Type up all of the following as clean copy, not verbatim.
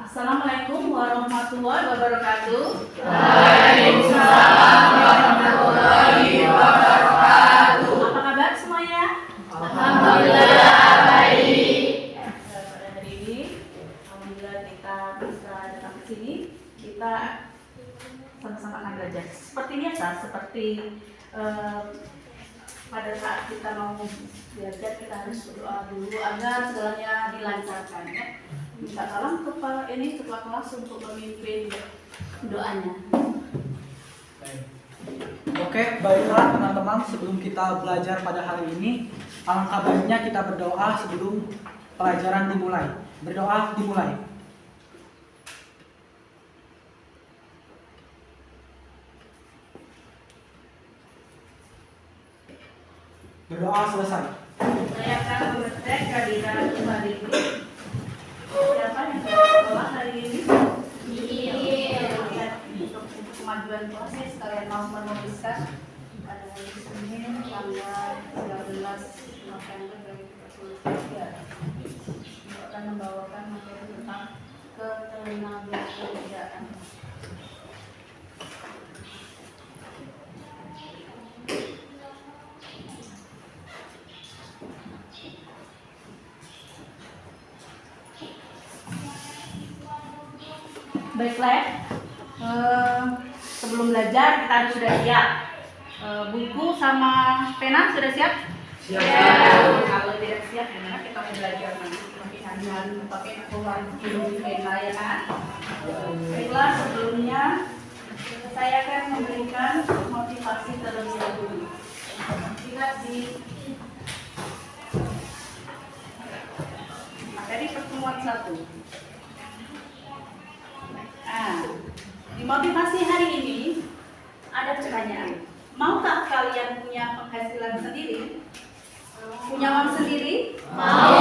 Assalamualaikum warahmatullahi wabarakatuh. Waalaikumsalam warahmatullahi wabarakatuh. Apa kabar semuanya? Alhamdulillah baik. Pada hari ini, alhamdulillah kita bisa datang ke sini. Kita sama-sama akan belajar. Seperti biasa, seperti pada saat kita mau belajar, kita harus berdoa dulu agar segalanya dilancarkan. Ya. Minta tolong kepada ketua kelas untuk memimpin doanya. Oke, baiklah teman-teman, sebelum kita belajar pada hari ini, alangkah baiknya kita berdoa sebelum pelajaran dimulai. Berdoa dimulai. Berdoa selesai. Saya akan mempercayai kehadiran hari ini. Siapa yang berdoa hari ini? Untuk kemajuan proses, kalian mau menuliskan pada hari Senin tanggal 19 November 2023 akan membawakan materi tentang ketenagakerjaan. Baiklah, sebelum belajar kita harus sudah siap. Buku sama pena sudah siap? Siap. Kalau tidak siap, gimana kita mau belajar nanti? Pakai harian, pakai pena ya kan? Baiklah, sebelumnya saya akan memberikan motivasi terlebih dahulu. Lihat di materi pertemuan 1. Nah, di motivasi hari ini ada pertanyaan. Maukah kalian punya penghasilan sendiri? Punya uang sendiri? Mau.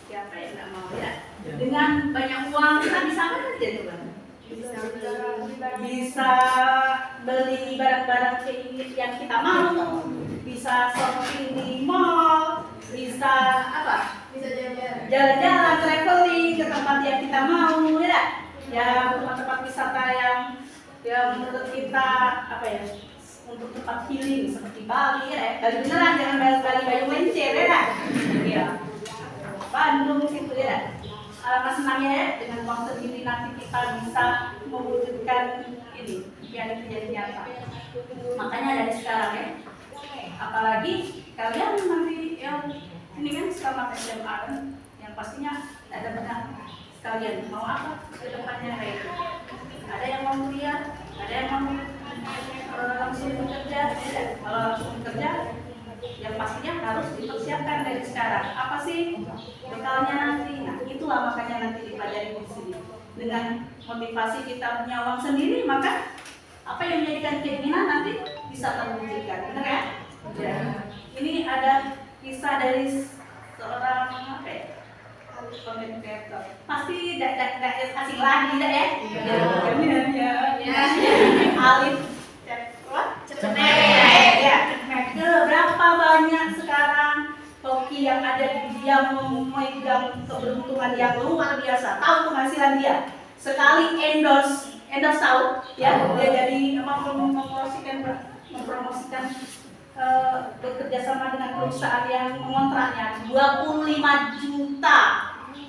Siapa yang tidak mau ya? Dengan banyak uang kita bisa apa saja tuh? Bisa beli barang-barang yang kita mau, bisa shopping di mall, bisa apa? Bisa Jalan-jalan, traveling ke tempat yang kita mau, ya tempat-tempat wisata yang menurut kita apa ya, untuk tempat healing seperti Bali, ya. Bali beneran, jangan Bali Bayung Lencer, ya. Bandung situ ya. Alangkah senangnya ya, dengan uang sendiri nanti kita bisa mewujudkan ini yang menjadi nyata. Makanya dari sekarang ya, apalagi kalian nanti yang ini kan selamat SMA kan, yang pastinya ada benar sekalian mau apa ke depannya kayak itu. Ada yang mau kuliah, ada yang mau langsung bekerja. Kalau langsung bekerja, yang pastinya harus dipersiapkan dari sekarang. Apa sih bekalnya nanti? Nah, itulah makanya nanti dipelajari di sini. Dengan motivasi kita punya uang sendiri, maka apa yang menjadikan keinginan nanti bisa terwujudkan. Benar ya? Ya. Ini ada kisah dari seorang apa ya? Komentator. Pasti tidak asing lagi ya? Ya. Alif Cepet. Ya. Berapa banyak sekarang toki yang ada di dia memegang keberuntungan yang luar biasa. Tahu penghasilan dia? Sekali endorse tahu ya, dia jadi mempromosikan bekerja sama dengan perusahaan yang mengontraknya 25 juta.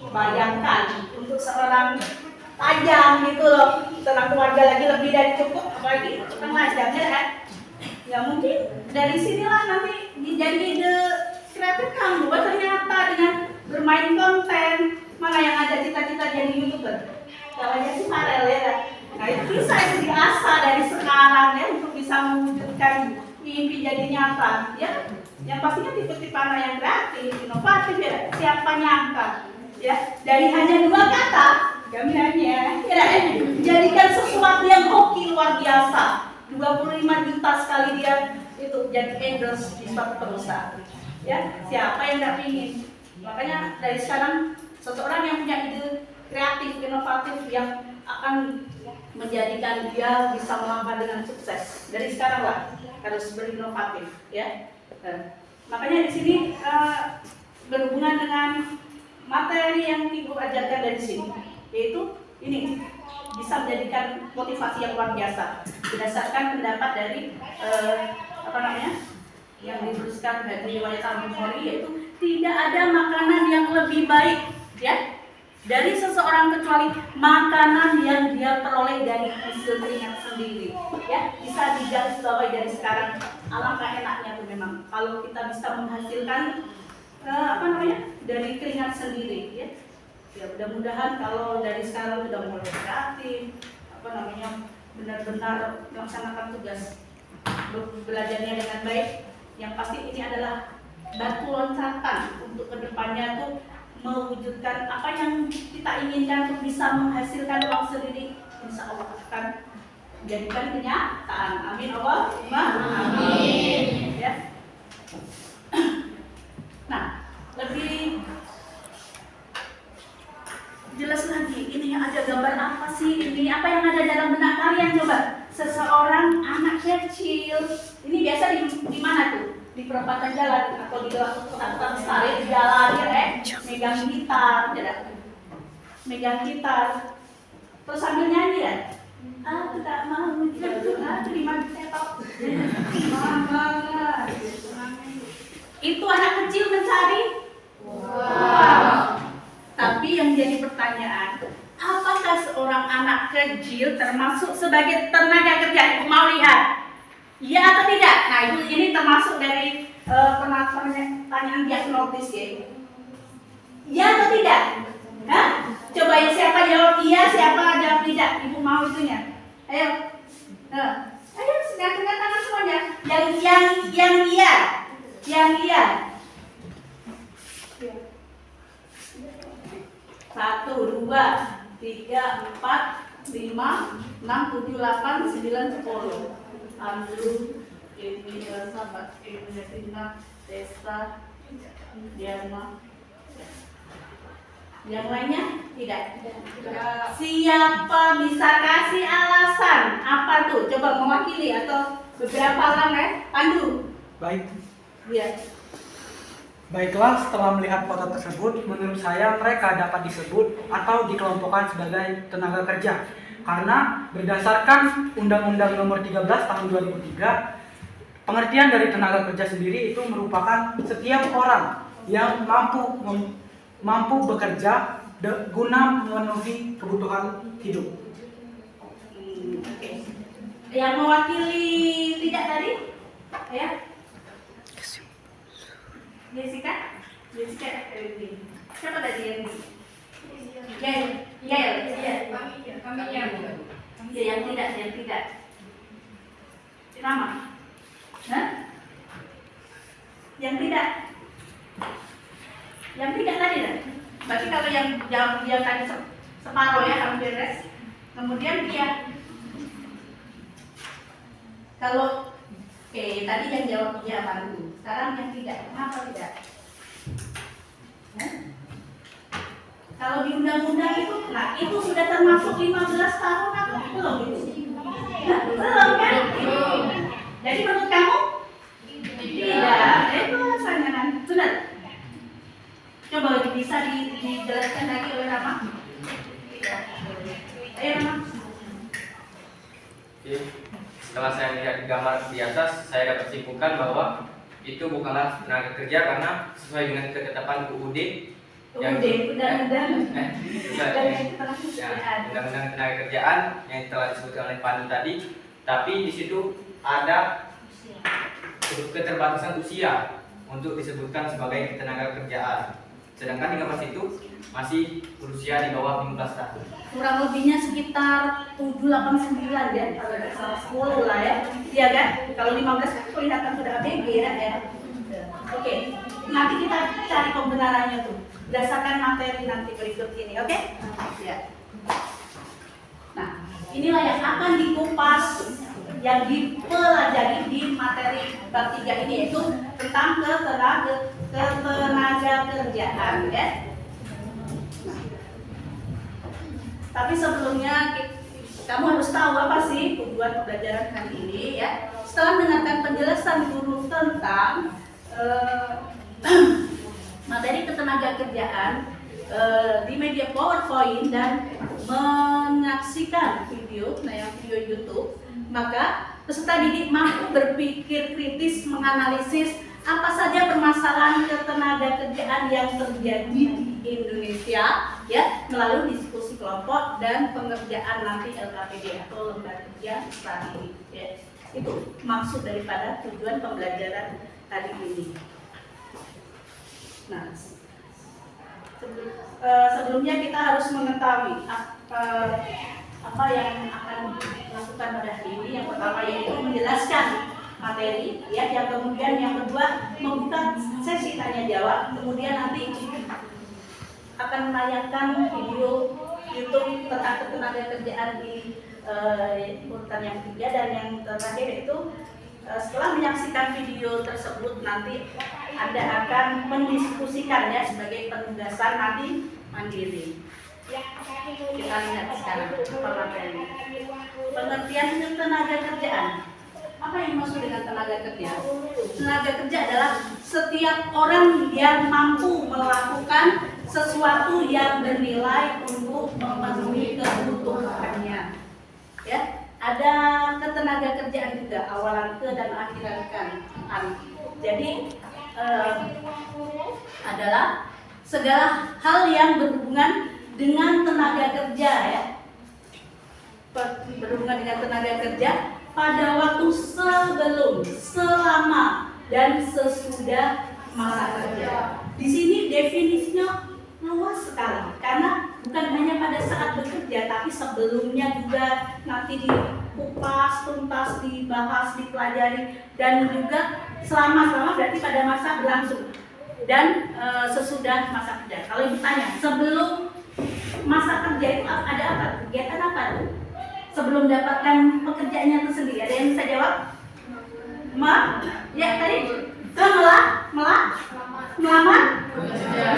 Bayangkan untuk seorang tajam gitu loh, tenang keluarga lagi lebih dari cukup, apalagi tukang lajangnya kan. Ya mungkin dari sinilah nanti jadi ide kreatif kamu. Ternyata dengan bermain konten, mana yang ada cita-cita jadi YouTuber? Kalau aja sih Farel ya. Nah itu bisa itu diasah dari sekarang ya untuk bisa mewujudkan mimpi jadi nyata ya. Yang pastinya tipe-tipe anak yang kreatif, inovatif ya. Siapa nyangka ya, dari hanya 2 kata gambarnya ya, jadikan sesuatu yang hoki luar biasa. 25 juta sekali dia itu jadi endorse di suatu perusahaan ya. Siapa yang nggak ingin? Makanya dari sekarang seseorang yang punya ide kreatif, inovatif yang akan menjadikan dia bisa melangkah dengan sukses, dari sekarang lah harus berinovatif ya. Makanya di sini berhubungan dengan materi yang Ibu ajarkan dari sini, yaitu ini bisa menjadikan motivasi yang luar biasa berdasarkan pendapat dari yang dituliskan dari riwayat Al-Bukhari, yaitu tidak ada makanan yang lebih baik ya dari seseorang kecuali makanan yang dia peroleh dari hasil keringat sendiri ya. Bisa digarisbawahi dari sekarang, alangkah enaknya tuh memang kalau kita bisa menghasilkan dari keringat sendiri ya. Ya mudah-mudahan kalau dari sekarang sudah mulai kreatif, benar-benar melaksanakan tugas belajarnya dengan baik. Yang pasti ini adalah batu loncatan untuk kedepannya tuh mewujudkan apa yang kita inginkan untuk bisa menghasilkan uang sendiri. Insya Allah akan menjadikan kenyataan. Amin Allahumma amin. Ya. Nah, lebih jelas lagi, ini yang ada gambar apa sih? Ini apa yang ada dalam benak kalian? Coba, seseorang anak kecil, ini biasa di mana tuh? Di perempatan jalan atau di kota-kota besar ya, di jalan ya, megang gitar, megang gitar, terus sambil nyanyi ya. Aku tak mau terima disetok. Mama, itu anak kecil mencari. Wow. Tapi yang jadi pertanyaan, apakah seorang anak kecil termasuk sebagai tenaga kerja? Ibu mau lihat? Iya atau tidak? Nah ini termasuk dari pertanyaan diagnosis ya. Iya atau tidak? Hah? Coba ya, siapa jawab iya, siapa jawab tidak? Ibu mau itunya? Ayo. Ayo gantungkan tangan semuanya. Yang iya. Yang iya. 1, 2, 3, 4, 5, 6, 7, 8, 9, 10. Andrew, ini sahabat, ini Tina, Desa, Diana. Yang lainnya tidak. Siapa bisa kasih alasan apa tuh? Coba mewakili atau beberapa orang ya. Pandu. Baik. Iya. Baiklah, setelah melihat foto tersebut, menurut saya mereka dapat disebut atau dikelompokkan sebagai tenaga kerja. Karena berdasarkan Undang-Undang Nomor 13 Tahun 2003, pengertian dari tenaga kerja sendiri itu merupakan setiap orang yang mampu bekerja guna memenuhi kebutuhan hidup. Oke. Yang mewakili tidak tadi? Ya. Jessica, siapa tadi yang yang tidak. Nama? Hah? Yang tidak tadi kan? Berarti kalau yang jawab dia tadi separuh ya, hampir beres. Kemudian dia kalau tadi yang jawab iya Pandu. Sekarang yang tidak, kenapa tidak? Kalau di undang-undang itu, nah itu sudah termasuk 15 tahun atau belum itu? Belum kan? Jadi menurut kamu? Tidak. Itu rasanya benar. Coba bisa dijelaskan lagi oleh Rama. Ayo Rama. Setelah saya melihat gambar di atas, saya dapat simpulkan bahwa itu bukanlah tenaga kerja karena sesuai dengan ketetapan UUD yang Undang-Undang Undang-Undang Tenaga Kerjaan yang telah disebutkan oleh Pandu tadi, tapi di situ ada keterbatasan usia untuk disebutkan sebagai tenaga kerjaan. Sedangkan di gambar situ masih berusia di bawah 15 tahun. Kurang lebihnya sekitar 7, 8, 9 ya, kalau tidak salah 10 lah ya. Iya kan? Kalau 15 kan kelihatan sudah ABG ya. Oke, nanti kita cari pembenarannya tuh berdasarkan materi nanti berikut ini, oke? Ya. Nah, inilah yang akan dikupas, yang dipelajari di materi bab 3 ini, yaitu tentang ketenaga kerjaan ya. Tapi sebelumnya kamu harus tahu apa sih tujuan pembelajaran kali ini ya. Setelah mendengarkan penjelasan guru tentang materi ketenaga kerjaan, di media PowerPoint dan menyaksikan video, yang video YouTube, maka peserta didik mampu berpikir kritis, menganalisis apa saja permasalahan ketenagakerjaan yang terjadi di Indonesia, ya, melalui diskusi kelompok dan pengerjaan nanti LKPD atau lembaga kerja strategi. Ya. Itu maksud daripada tujuan pembelajaran hari ini. Nah, sebelumnya kita harus mengetahui apa yang akan dilakukan pada hari ini. Yang pertama yaitu menjelaskan materi, ya. Yang kemudian yang kedua membuka sesi tanya jawab. Kemudian nanti akan menayangkan video YouTube tentang ketenagakerjaan di urutan yang ketiga, dan yang terakhir itu setelah menyaksikan video tersebut nanti Anda akan mendiskusikan, ya, sebagai penugasan nanti mandiri. Kita lihat sekarang apa materi. Pengertian tenaga kerjaan. Apa yang dimaksud dengan tenaga kerja? Tenaga kerja adalah setiap orang yang mampu melakukan sesuatu yang bernilai untuk memenuhi kebutuhannya. Ya, ada ketenaga kerjaan juga, awalan ke dan akhiran kan. Jadi adalah segala hal yang berhubungan dengan tenaga kerja, ya. Berhubungan dengan tenaga kerja pada waktu sebelum, selama, dan sesudah masa kerja. Di sini definisinya luas sekali, karena bukan hanya pada saat bekerja, tapi sebelumnya juga nanti dikupas, tuntas, dibahas, dipelajari, dan juga selama berarti pada masa berlangsung dan sesudah masa kerja. Kalau ditanya sebelum masa kerja itu ada apa? Kegiatan apa tuh? Sebelum dapatkan pekerjaannya itu sendiri, ada yang bisa jawab? Ya tadi melamar?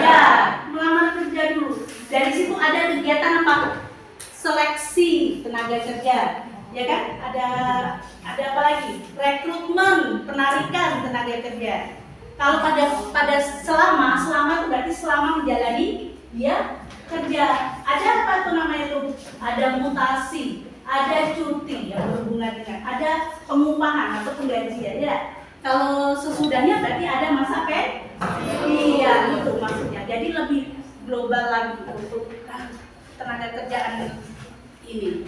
Ya, melamar kerja dulu. Dari situ ada kegiatan apa? Seleksi tenaga kerja, ya kan? Ada apa lagi? Rekrutmen, penarikan tenaga kerja. Kalau pada selama itu berarti selama menjalani dia kerja. Ada apa tuh namanya itu? Ada mutasi, ada cuti yang berhubungan dengan, ada pengupahan atau penggajian, ya. Kalau sesudahnya berarti ada masa iya, itu maksudnya. Jadi lebih global lagi untuk tenaga kerjaan ini,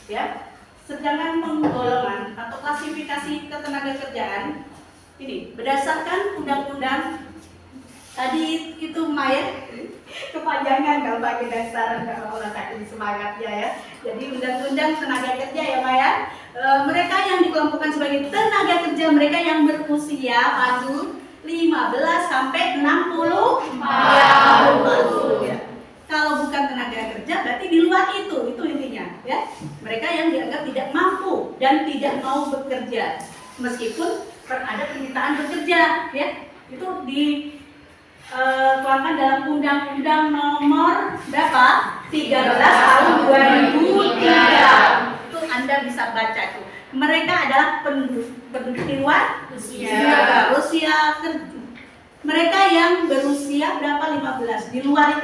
ya. Sedangkan penggolongan atau klasifikasi ketenaga kerjaan ini berdasarkan undang-undang tadi itu Maya kepanjangan kalau pakai dasar kalau ini semangatnya, ya. Jadi undang-undang tenaga kerja, ya Maya. Mereka yang dikelompokkan sebagai tenaga kerja mereka yang berusia pada 15 sampai 60 tahun, ya. Kalau bukan tenaga kerja berarti di luar itu intinya, ya. Mereka yang dianggap tidak mampu dan tidak mau bekerja meskipun ada permintaan bekerja, ya. Itu dituangkan dalam Undang-Undang Nomor berapa? 13 tahun 2003. Itu Anda bisa baca itu. Mereka adalah penduduk di luar usia mereka yang berusia berapa? 15. Di luar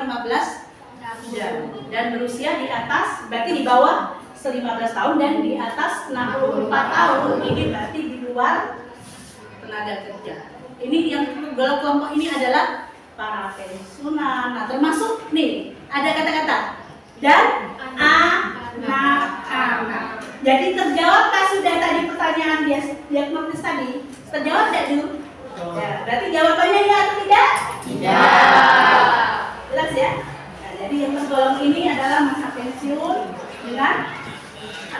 15 dan berusia di atas berarti di bawah 15 tahun dan di atas 64 tahun. Ini berarti di luar tenaga kerja. Ini yang kelompok ini adalah para pensiunan. Nah, termasuk nih ada kata-kata dan anak-anak. Jadi terjawabkah sudah tadi pertanyaan diagnosis tadi? Terjawab tidak dulu? Ya, berarti jawabannya ya atau tidak? Tidak. Jelas ya? Nah, jadi yang tergolong ini adalah masa pensiun dengan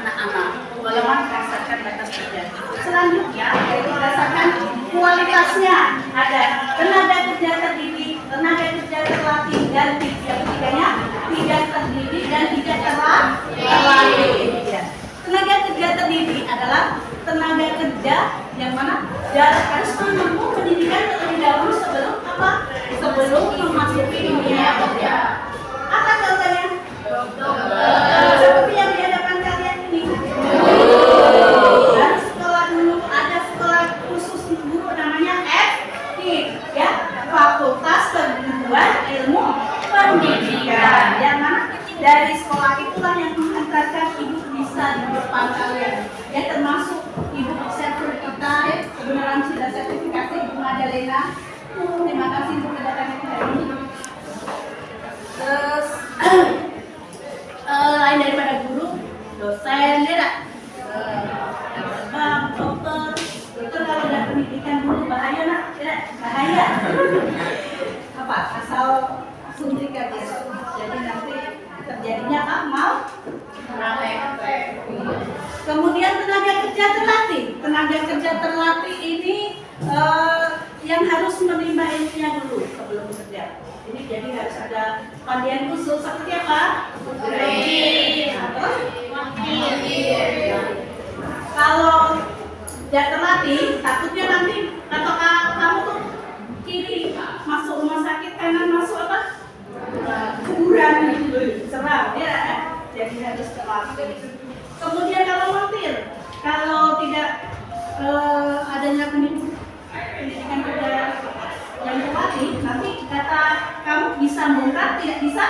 anak-anak. Golongan berdasarkan batas kerja. Selanjutnya yaitu berdasarkan kualitasnya. Ada tenaga kerja terdidik, tenaga kerja terlatih, dan yang ketiganya tidak terdidik dan tidak terlatih. Ya. Tenaga kerja terdidik adalah tenaga kerja yang mana harus menempuh pendidikan terlebih dahulu sebelum apa? Sebelum memasuki dunia kerja. Apa contohnya? Seperti yang dihadapan kalian ini. Harus sekolah dulu, ada sekolah khusus guru namanya FKIP, ya, Fakultas Keguruan Ilmu tenaga kerja terlatih ini yang harus menerima ilmunya dulu sebelum bekerja. Ini jadi harus ada pandian khusus seperti apa? Kalau tidak terlatih, takutnya nanti apakah kamu tuh kiri masuk rumah sakit, kanan masuk apa? Kuburan gitu, serang ya. Jadi harus terlatih. Kemudian kalau montir, kalau tidak adanya pendidikan kerja yang terlatih, nanti kata kamu bisa bongkar, tidak bisa?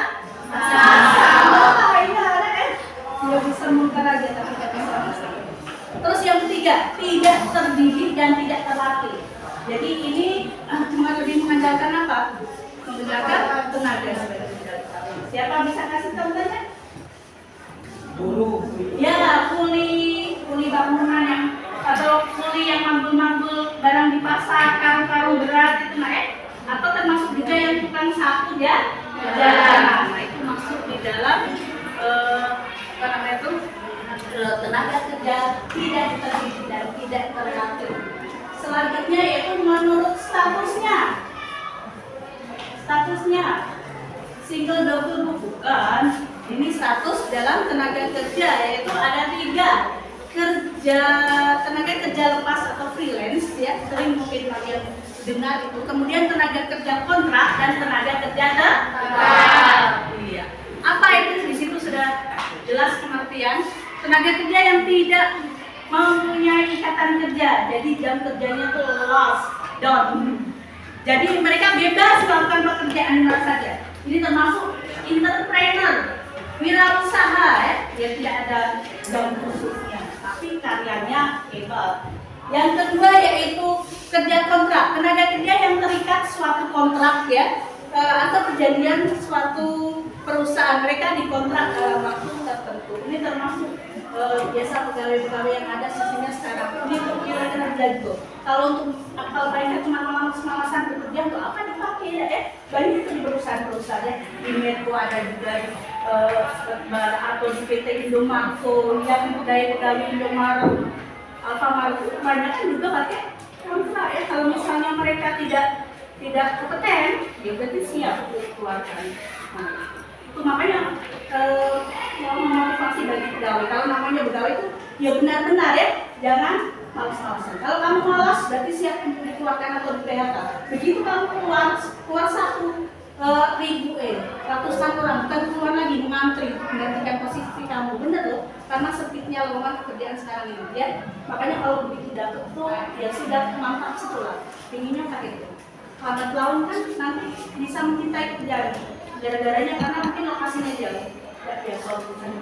Tidak bisa bongkar aja, tapi tidak bisa. Terus yang ketiga, tidak terdidik dan tidak terlatih. Jadi ini cuma lebih mengandalkan apa? Mengandalkan tenaga. Siapa bisa kasih contohnya? Guru. Ya, kuli bangunan yang atau kuli yang manggul-manggul barang di pasar, karung-karung berat itu atau termasuk juga yang tukang sapu ya, jalan. Nah, itu masuk di dalam apa namanya itu tenaga kerja tidak terdidik dan tidak terlatih. Selanjutnya yaitu menurut statusnya single double bukan. Ini status dalam tenaga kerja yaitu ada 3 tenaga kerja lepas atau freelance ya, sering mungkin kalian dengar itu. Kemudian tenaga kerja kontrak dan tenaga kerja tetap. Iya. Apa itu? Di situ sudah jelas pengertian. Tenaga kerja yang tidak mempunyai ikatan kerja, jadi jam kerjanya tuh lost, down. Jadi mereka bebas melakukan pekerjaan di mana saja. Ini termasuk entrepreneur, wirausaha ya, dia tidak ada jam khususnya, tapi karyanya hebat. Yang kedua yaitu kerja kontrak, tenaga kerja yang terikat suatu kontrak ya, atau perjanjian suatu perusahaan, mereka dikontrak dalam waktu tertentu. Ini termasuk biasa pegawai-pegawai yang ada sisinya sekarang. Ini untuk kira-kira jago. Kalau mereka cuma malas-malasan bekerja, untuk apa dipakai ya? Banyak itu di perusahaan-perusahaan ya. Di Medco ada juga atau di PT Indomarko yang pegawai-pegawai Indomaret, Alfamart, kebanyakan juga pakai kontrak ya. Kalau misalnya mereka tidak kompeten, ya berarti siap untuk dikeluarkan. Nah, itu makanya memotivasi bagi pegawai. Kalau namanya pegawai itu ya benar-benar ya, jangan malas-malasan. Kalau kamu malas berarti siap untuk dikeluarkan atau di PHK. Begitu kamu keluar 1.000 ratusan orang bukan keluar lagi mengantri menggantikan posisi kamu, bener loh, karena sempitnya lowongan pekerjaan sekarang ini ya. Makanya kalau begitu dapat tuh ya sudah mantap setelah inginnya pakai itu. Lambat laun kan nanti bisa mencintai pekerjaan. Gara-garanya karena mungkin lokasinya jauh, tidak biasa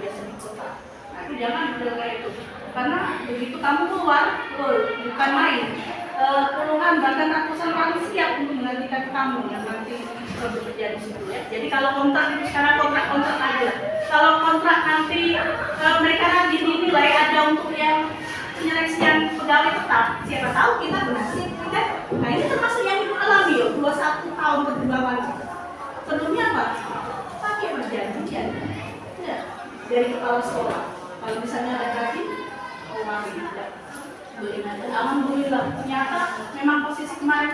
biasa di kota. Nah, itu jangan gara-gara itu, karena begitu kamu keluar, bukan main. Puluhan bahkan ratusan orang siap untuk menggantikan kamu yang nanti bekerja di situ ya. Jadi kalau kontrak itu sekarang kontrak aja. Kalau kontrak nanti mereka lagi dinilai ada untuk yang penyeleksian pegawai tetap, siapa tahu kita berhasil kan? Nah ini termasuk yang ibu alami ya, 21 tahun perjuangan kita. Sebelumnya apa? Pakai perjanjian. Ya, dari kepala sekolah. Kalau misalnya ada lagi, uang tidak. Alhamdulillah, ternyata memang posisi kemarin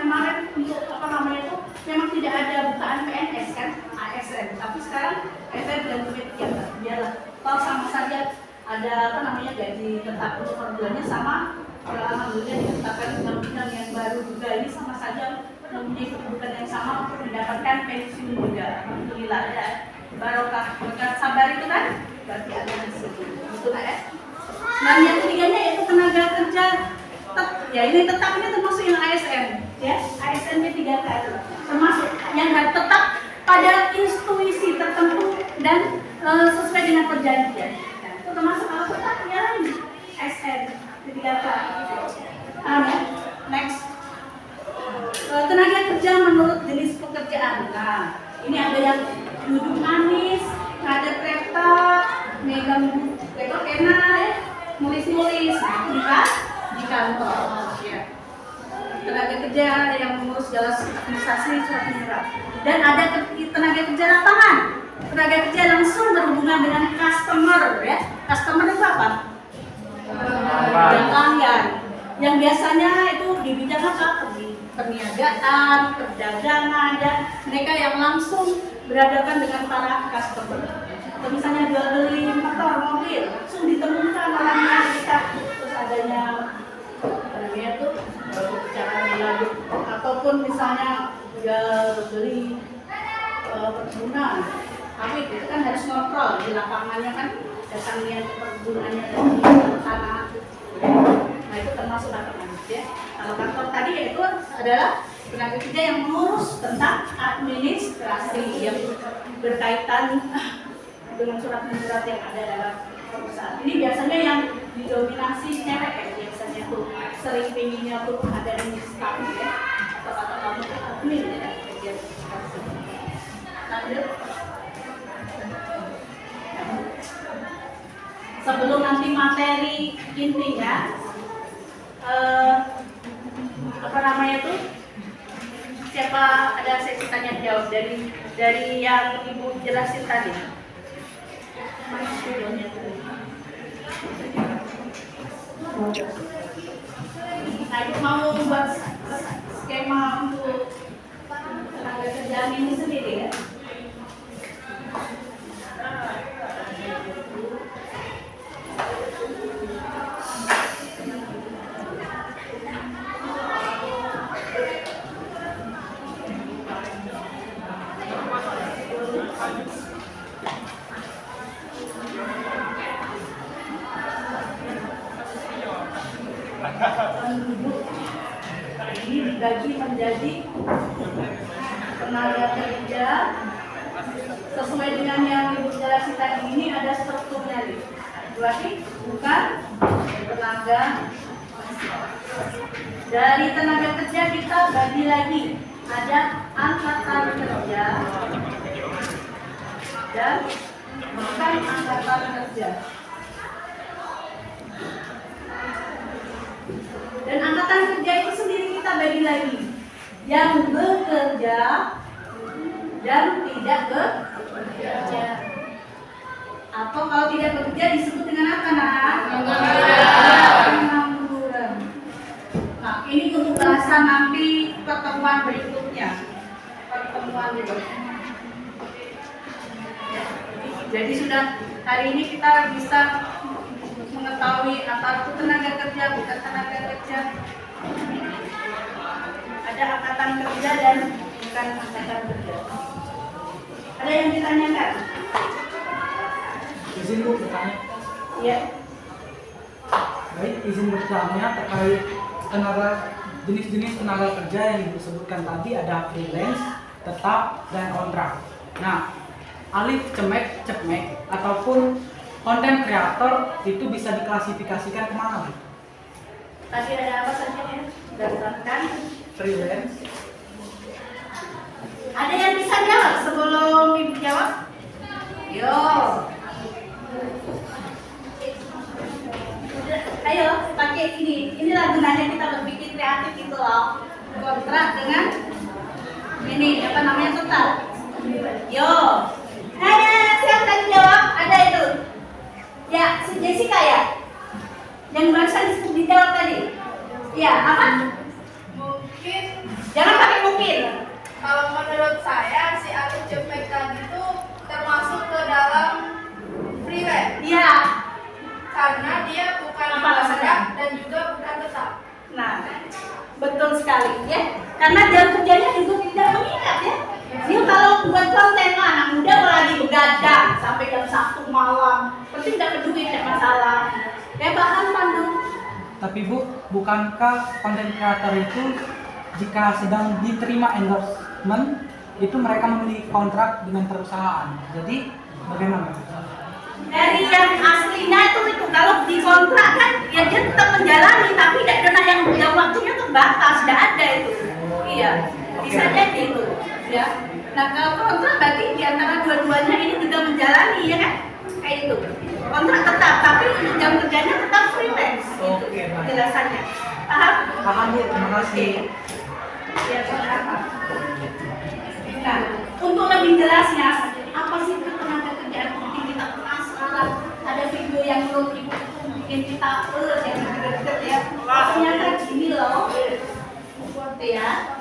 untuk apa namanya itu memang tidak ada bukaan PNS kan, ASN. Tapi sekarang ASN dan P3 biarlah. Kalau sama saja ada apa namanya gaji tetap untuk per bulannya sama. Alhamdulillah ditetapkan undang-undang yang baru juga ini sama saja mempunyai kedudukan yang sama untuk mendapatkan pensiun juga. Alhamdulillah ya. Barokah berkat sabar itu kan berarti ada hasil. Itu ya. Nah yang ketiganya yaitu tenaga kerja ya ini tetap, ini termasuk yang ASN ya, ASN P3K termasuk yang tetap pada institusi tertentu dan sesuai dengan perjanjian. Nah, itu termasuk kalau tetap ya lagi ASN P3K. Next tenaga kerja menurut jenis pekerjaan. Nah ini ada yang duduk manis, ada kereta, megang pena ya, nulis-nulis, nah itu di kantor ya. Tenaga kerja yang mengurus segala administrasi surat menyurat. Dan ada tenaga kerja lapangan, tenaga kerja langsung berhubungan dengan customer ya. Customer itu apa? Pelanggan. Yang biasanya itu di bidang apa? Perniagaan, perdagangan, dan mereka yang langsung berhadapan dengan para customer. Atau misalnya jual beli motor, mobil, langsung ditemukan orangnya kita. Terus adanya namanya tuh cara melalui, ataupun misalnya jual beli perkebunan sawit, itu kan harus ngontrol di lapangannya kan, datangnya perkebunannya dari tanah. Nah itu termasuk lapangan ya. Kalau kantor tadi yaitu adalah tenaga kerja yang mengurus tentang administrasi yang berkaitan dengan surat-surat yang ada dalam perusahaan. Ini biasanya yang didominasi cewek ya, biasanya tuh sering pinginnya tuh ada di staff ya, atau kamu admin ya, kerja. Lanjut. Sebelum nanti materi intinya, apa namanya tuh? Siapa ada sesi tanya jawab dari yang ibu jelasin tadi? Nah, ibu mau buat skema untuk tenaga kerjaan ini sendiri ya? Ini dibagi menjadi tenaga kerja sesuai dengan yang ibu jelasin tadi. Ini ada strukturnya nih. Berarti bukan tenaga. Dari tenaga kerja kita bagi lagi, ada angkatan kerja dan bukan angkatan kerja. Dan angkatan kerja itu sendiri kita bagi lagi, yang bekerja dan tidak bekerja. Atau kalau tidak bekerja disebut dengan apa, nak? Pengangguran. Nah, ini untuk bahasan nanti pertemuan berikutnya. Pertemuan itu. Jadi sudah hari ini kita bisa mengetahui apa itu tenaga kerja, bukan tenaga kerja. Ada angkatan kerja dan bukan angkatan kerja. Ada yang ditanyakan? Izin Bu bertanya. Iya. Baik, izin bertanya terkait jenis-jenis tenaga kerja yang disebutkan tadi, ada freelance, tetap, dan kontrak. Nah, alif, cemek, cepmek, ataupun konten kreator itu bisa diklasifikasikan kemana, Bu? Tadi ada apa saja ya? Berdasarkan Freelance. Ada yang bisa jawab sebelum ibu jawab? Yo. Ayo pakai ini. Inilah gunanya kita berpikir kreatif gitu loh. Kontrak dengan ini apa namanya tetap. Yo. Ada siapa tadi jawab? Ada itu. Ya, si Jessica ya. Yang barusan disebut dijawab tadi. Ya, apa? Mungkin Jangan pakai mungkin. kalau menurut saya si Alif Cepek tadi itu termasuk ke dalam freelance Iya. karena dia bukan Apa alasannya? kontrak dan juga bukan tetap. Nah, betul sekali ya. Karena jam kerjanya juga tidak mengikat ya. Dia kalau buat konten anak muda lagi begadang sampai jam 1 malam, penting dapat duit tidak masalah. Ya bahkan pandu. Tapi Bu, bukankah konten kreator itu jika sedang diterima endorsement itu mereka memiliki kontrak dengan perusahaan? Jadi bagaimana? Dari yang aslinya itu kalau dikontrak kan ya dia tetap menjalani, tapi tidak kena yang waktunya terbatas, tidak ada itu. Iya, bisa jadi itu. Ya. Nah kalau kontrak berarti di antara dua-duanya ini juga menjalani ya kan? Kayak itu. Kontrak tetap, tapi untuk jam kerjanya tetap freelance. Oke, Gitu, baik. penjelasannya. Paham? Paham Bu, terima kasih. Ya, apa? Nah, untuk lebih jelasnya, apa sih itu tenaga kerjaan penting kita penasaran? Ada video yang menurut ibu itu bikin kita yang deket-deket ya. Ternyata ya. Sama ya.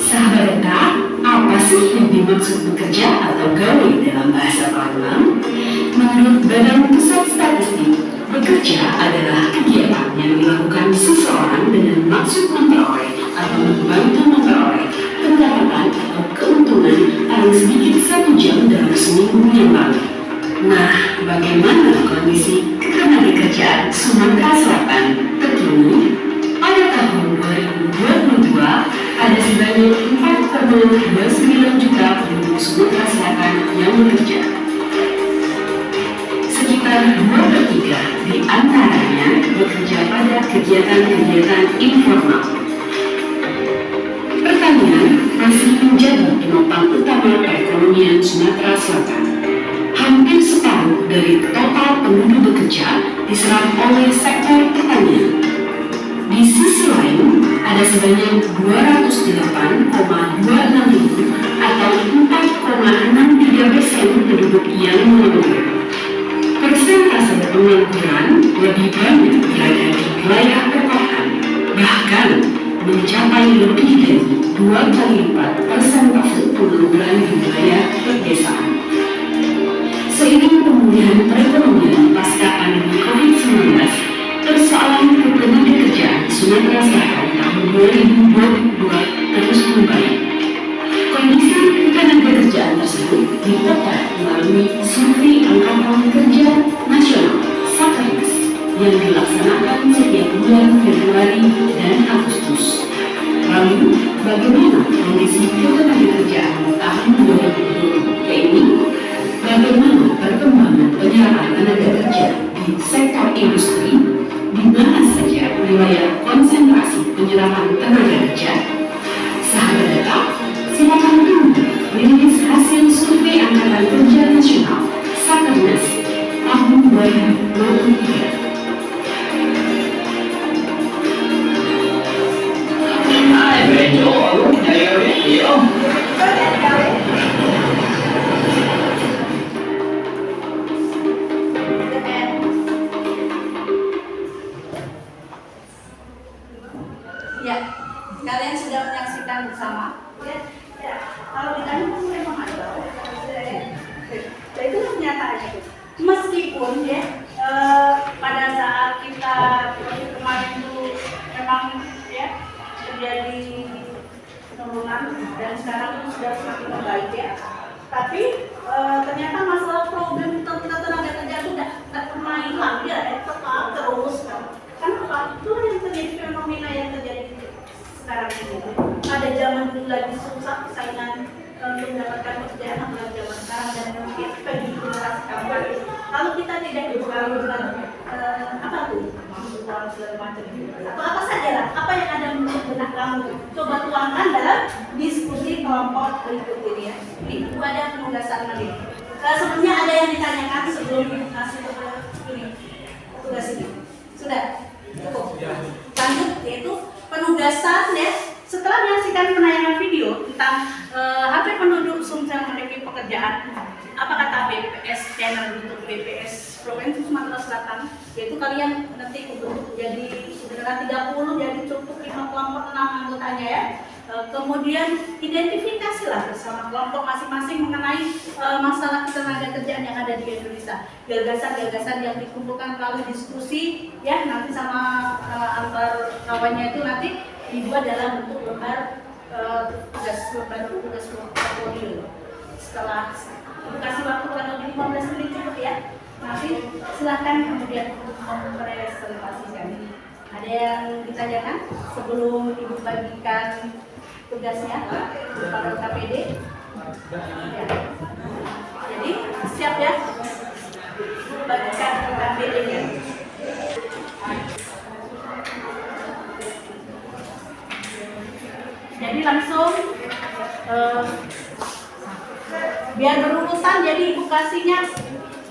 Sahabat Reka, apa sih yang dimaksud bekerja atau gawe dalam bahasa Parlemen? Menurut Badan Pusat Statistik, bekerja adalah kegiatan yang dilakukan seseorang dengan maksud memperoleh atau membantu memperoleh pendapatan atau keuntungan paling sedikit 1 jam dalam seminggu yang lalu. Nah, bagaimana kondisi ketenagakerjaan Sumatera Selatan terkini? Pada tahun 2022, ada sebanyak 4,29 juta penduduk Sumatera Selatan yang bekerja. Sekitar 2/3 di antaranya bekerja pada kegiatan-kegiatan informal. Pertanian masih menjadi penopang utama perekonomian Sumatera Selatan. Hampir separuh dari total penduduk bekerja diserap oleh sektor pertanian. Di sisi lain, ada sebanyak 208,26 ribu atau 4,63% penduduk yang menganggur. Persentase pengangguran lebih banyak berada di wilayah perkotaan, bahkan mencapai lebih dari 2 kali lipat persentase pengangguran di wilayah pedesaan. Seiring pemulihan perekonomian pasca pandemi COVID-19, persoalan ketenagakerjaan Sumatera Selatan tahun 2022 terus membaik. Kondisi ketenagakerjaan tersebut dipotret melalui survei Angkatan Kerja Nasional (Sakernas) yang dilaksanakan setiap bulan Februari dan Agustus. Lalu, bagaimana kondisi ketenagakerjaan tahun 2022 ini? Bagaimana perkembangan penyerapan tenaga kerja di sektor industri? Di mana saja wilayah konsentrasi penyerapan tenaga kerja? Sahabat data, silakan tunggu rilis hasil survei Angkatan Kerja Nasional (Sakernas) tahun 2023. Ya, kalian sudah menyaksikan bersama. Ya, kalau ditanya memang ada. Itu kenyataannya itu. Meskipun ya pada saat kita kemarin itu memang ya terjadi penurunan dan sekarang itu sudah semakin membaik ya. Tapi ternyata masalah problem tenaga kerja itu tidak pernah hilang ya, tetap terus kan. Kenapa? Itu yang terjadi fenomena yang terjadi sekarang ini. Pada zaman dulu lagi susah persaingan untuk mendapatkan pekerjaan, apalagi zaman sekarang dan mungkin bagi generasi kamu. Kalau kita tidak dipengaruhi dengan apa tuh, uang segala macam atau apa saja lah, apa yang ada menurut benak kamu, coba tuangkan dalam diskusi kelompok berikut ini ya. Ini ada penugasan nanti. Sebelumnya ada yang ditanyakan sebelum masuk ke ini tugas ini. Sudah cukup. Lanjut yaitu penugasan ya. Setelah menyaksikan penayangan video tentang hampir penduduk Sumsel memiliki pekerjaan, apa kata BPS channel YouTube BPS Provinsi Sumatera Selatan, yaitu kalian nanti untuk jadi sebenarnya 30 jadi cukup 5 kelompok 6 anggotanya ya. Kemudian identifikasilah bersama kelompok masing-masing mengenai masalah ketenaga kerjaan yang ada di Indonesia. Gagasan-gagasan yang dikumpulkan melalui diskusi ya nanti sama antar kawannya itu nanti dibuat dalam bentuk lembar tugas portfolio. Setelah dikasih waktu kurang lebih 15 menit cukup ya. Nanti silakan kemudian untuk mempresentasikan. Ada yang ditanyakan sebelum ibu bagikan tugasnya kepada KPD? Ya. Jadi siap ya? Bagikan KPD-nya. Jadi langsung jadi ibu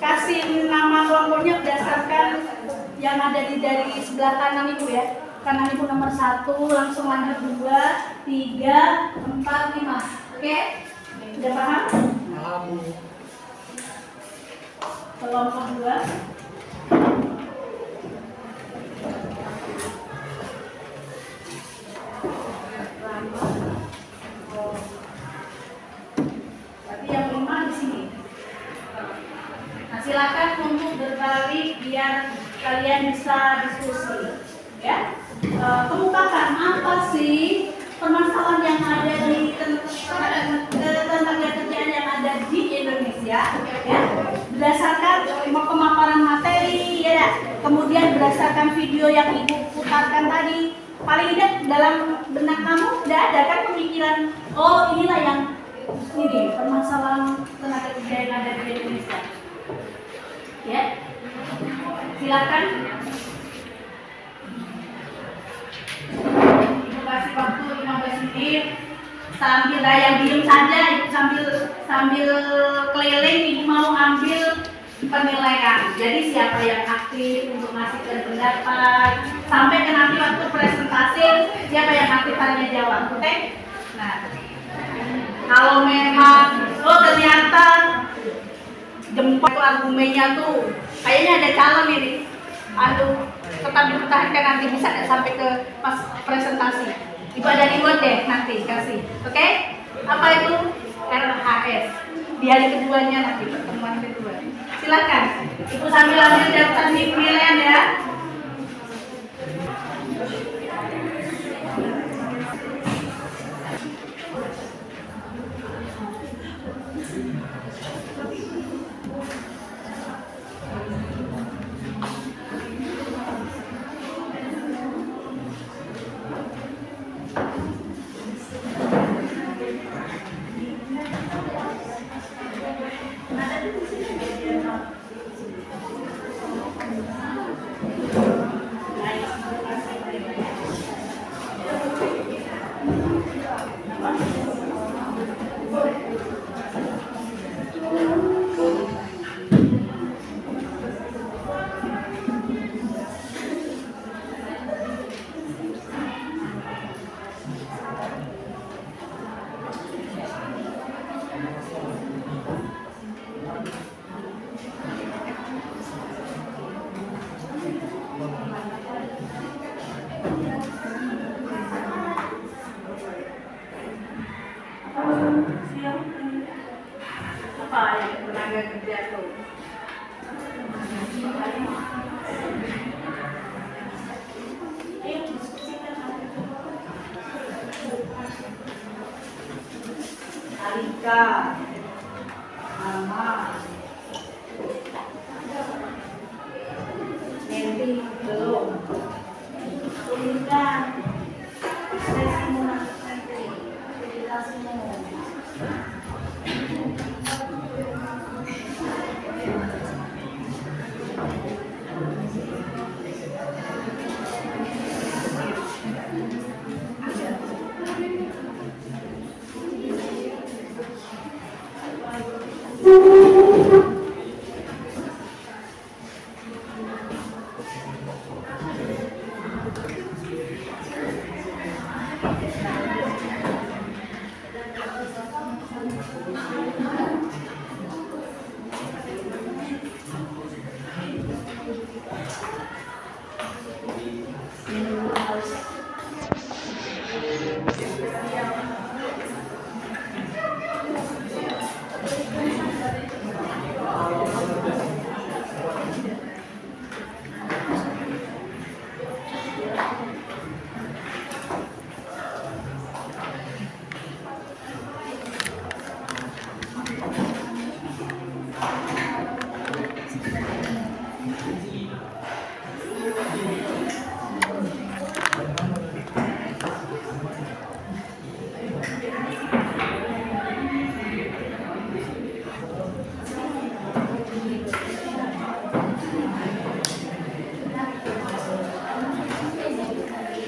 kasih nama kelompoknya berdasarkan yang ada dari sebelah kanan ibu ya. Kanan ibu nomor 1, langsung lanjut 2, 3, 4, 5. Oke? Sudah paham? Paham. Kelompok 2. Berarti yang 5 di sini. Nah, silakan untuk berbalik biar kalian bisa diskusi. Ya, kemukakan apa sih permasalahan yang ada di tenaga kerjaan yang ada di Indonesia, ya, berdasarkan pemaparan materi, ya, kemudian berdasarkan video yang ibu putarkan tadi, paling tidak dalam benak kamu sudah ada kan pemikiran, oh inilah yang ini permasalahan tenaga kerja yang ada di Indonesia, ya, silakan. Ibu kasih waktu 15 menit sambil yang diem saja, ibu sambil keliling, ibu mau ambil penilaian. Jadi siapa yang aktif untuk ngasih pendapat sampai ke nanti waktu presentasi siapa yang aktif tanya jawab, oke? Nah, kalau memang ternyata jempol argumennya tuh kayaknya ada calon ini, aduh tetap dipertahankan nanti bisa sampai ke pas presentasi. Ibu ada reward deh nanti kasih, oke? Apa itu RHS di hari keduanya nanti pertemuan kedua. Silakan, ibu sambil ambil daftar penilaian ya. Apa yang tenaga kerja tuh? Alika, Mama, Nanti belum. Tuliskan sesimu nanti, publikasimu.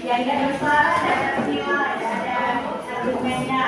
Yang ada suara, ada peristiwa, ada argumennya.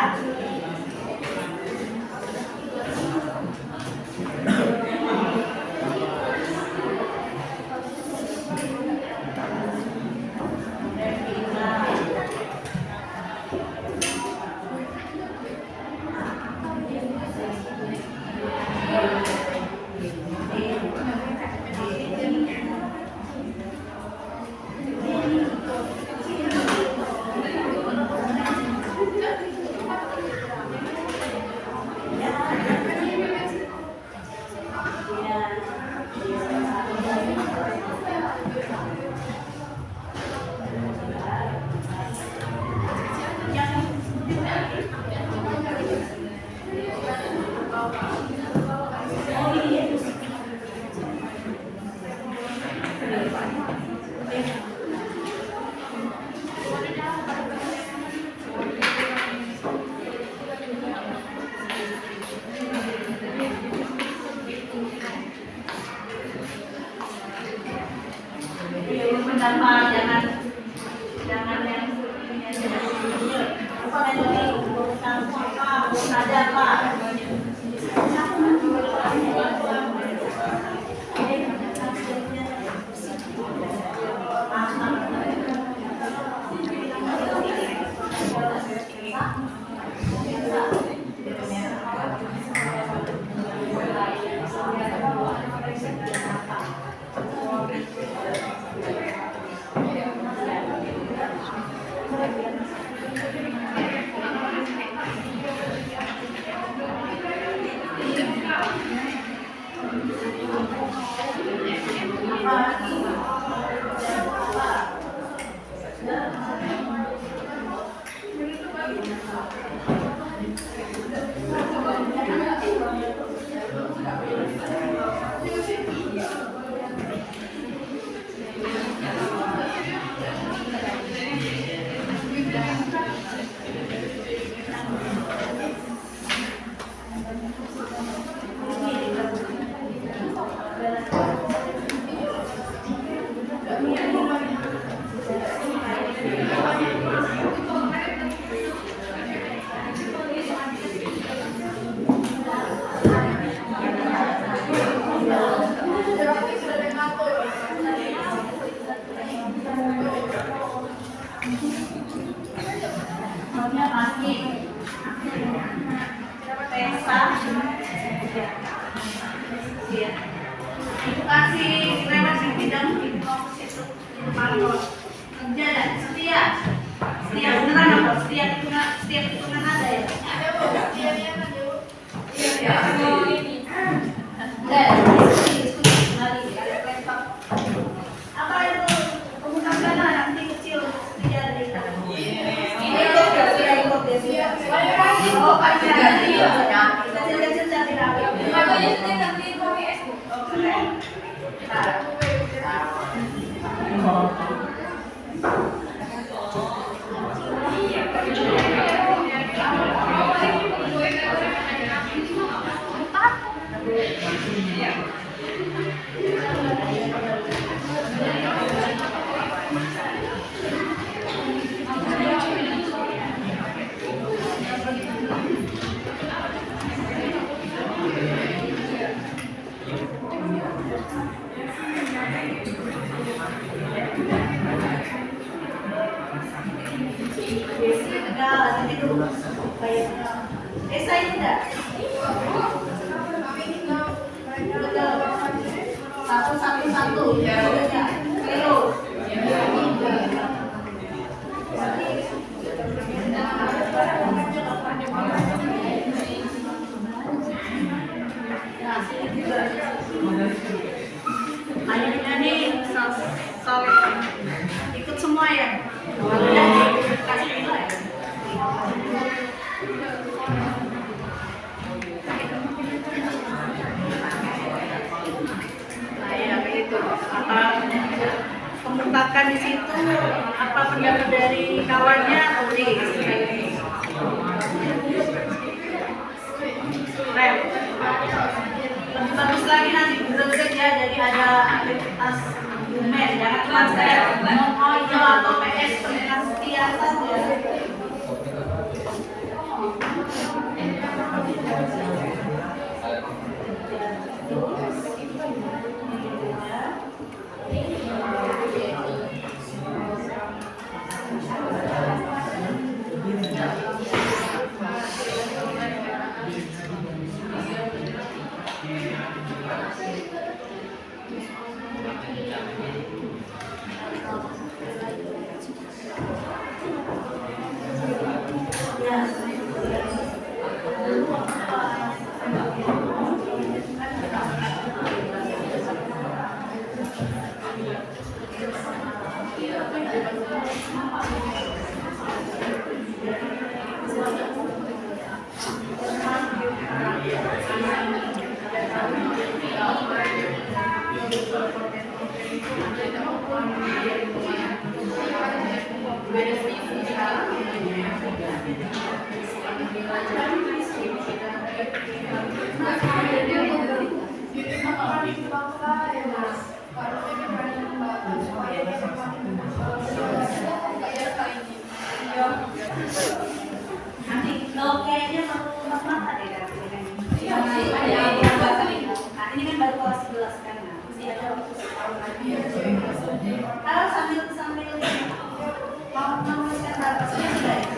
sebentar Pak, jangan yang ini aja. Apa lagi? Bukan apa, bukan ada Pak. Nomornya masih Tesa. Iya. Ibu kasih lewat di bidang proses itu kalau kerja dan setia beneran apa? Setia hitungan ada ya? Ada Bu, setianya kan Bu. Iya. Apa itu pembukaan nanti kecil setia dari oh, kecil-kecil cari rapi. Katanya sudah nanti kami es. Nanti dulu bayarnya. Esa ini enggak? Satu. Ya. Kilo. Ayahnya nih soleh. Ikut semua ya. Kasih nilai. Nah, ya begitu. Apa pemutakan di situ? Apa pendapat dari kawannya? Oke, Rem. Lebih bagus lagi nanti bekerja ya, jadi ada aktivitas lumer, jangan cuma saya ngoyo atau PS pendidikan setia saja. Nanti kayaknya perlu mata deh dari sini. Nah, ini kan baru kelas 11 kan, nah, masih ada waktu setahun lagi. Kalau sambil mau menuliskan batasnya sudah ya.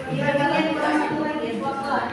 Iya, kalian kurang satu lagi, 12.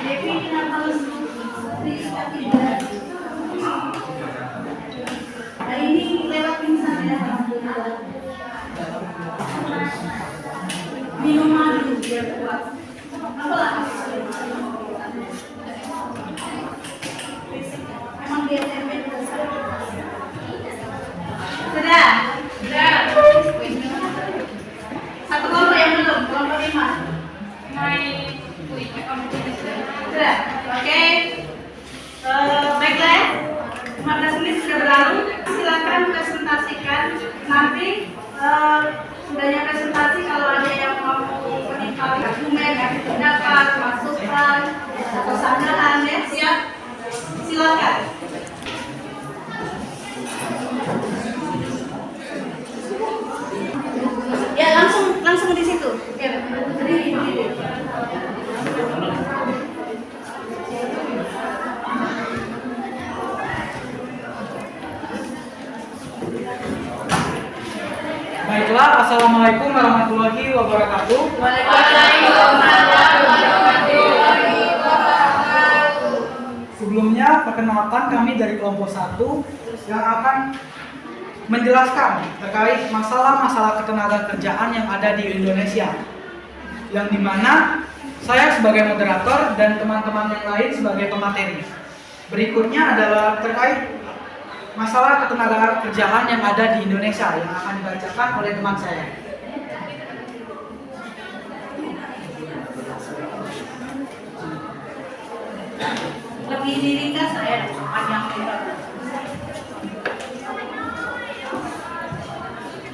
Devi kenapa Rizka tidak? Nah ini lewat pingsan ya. Minum madu biar kuat. Apalah? Emang dia SMP juga sudah? Sudah. Satu kelompok yang belum, kelompok 5. Sudah, oke. Baiklah, 15 menit sudah berlalu. Silakan presentasikan. Nanti sudahnya presentasi kalau ada yang mau meningkatkan dokumen, dapat masukan atau sanggahan ya, siap. Silakan. Ya langsung di situ. Ya, berdiri. Baiklah, Assalamualaikum warahmatullahi wabarakatuh. Waalaikumsalam warahmatullahi wabarakatuh. Sebelumnya, perkenalkan kami dari kelompok 1 yang akan menjelaskan terkait masalah-masalah ketenagakerjaan yang ada di Indonesia, yang dimana saya sebagai moderator dan teman-teman yang lain sebagai pemateri. Berikutnya adalah terkait masalah ketenagakerjaan yang ada di Indonesia yang akan dibacakan oleh teman saya. Lebih diringkas saya panjang lebar.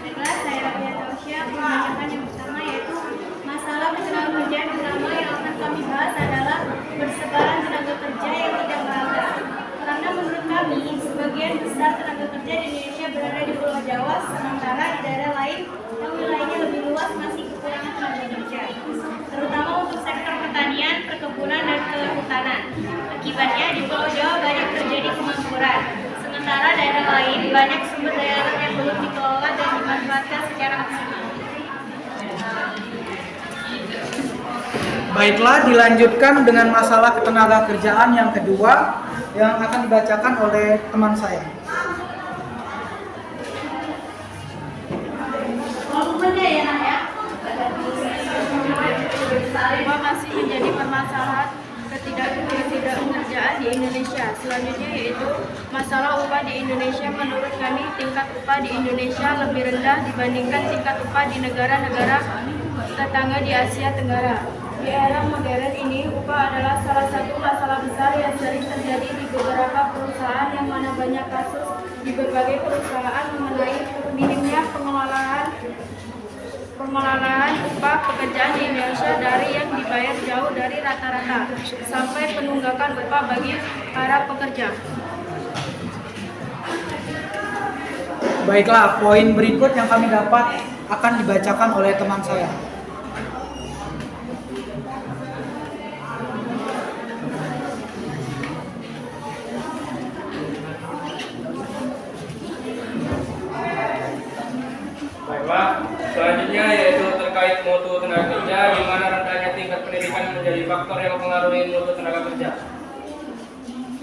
Baiklah, saya Rabia Tausya membacakan yang pertama yaitu masalah ketenagakerjaan pertama yang akan kami bahas adalah persebaran tenaga kerja yang tidak merata. Karena menurut kami, sebagian besar tenaga kerja di Indonesia berada di Pulau Jawa, sementara di daerah lain yang wilayahnya lebih luas masih kekurangan tenaga kerja, terutama untuk sektor pertanian, perkebunan, dan kehutanan. Akibatnya di Pulau Jawa banyak terjadi pengangguran, sementara daerah lain banyak sumber daya alam yang belum dikelola dan dimanfaatkan secara maksimal. Baiklah, dilanjutkan dengan masalah ketenagakerjaan yang kedua yang akan dibacakan oleh teman saya. Volumenya ya nak ya. Upah masih menjadi permasalahan ketidakkerjaan di Indonesia. Selanjutnya yaitu masalah upah di Indonesia. Menurut kami, tingkat upah di Indonesia lebih rendah dibandingkan tingkat upah di negara-negara tetangga di Asia Tenggara. Di era modern ini, upah adalah salah satu masalah besar yang sering terjadi di beberapa perusahaan, yang mana banyak kasus di berbagai perusahaan mengenai minimnya pengelolaan upah pekerjaan di Indonesia, dari yang dibayar jauh dari rata-rata sampai penunggakan upah bagi para pekerja. Baiklah, poin berikut yang kami dapat akan dibacakan oleh teman saya. Baiklah, selanjutnya yaitu terkait mutu tenaga kerja, di mana rendahnya tingkat pendidikan menjadi faktor yang mempengaruhi mutu tenaga kerja.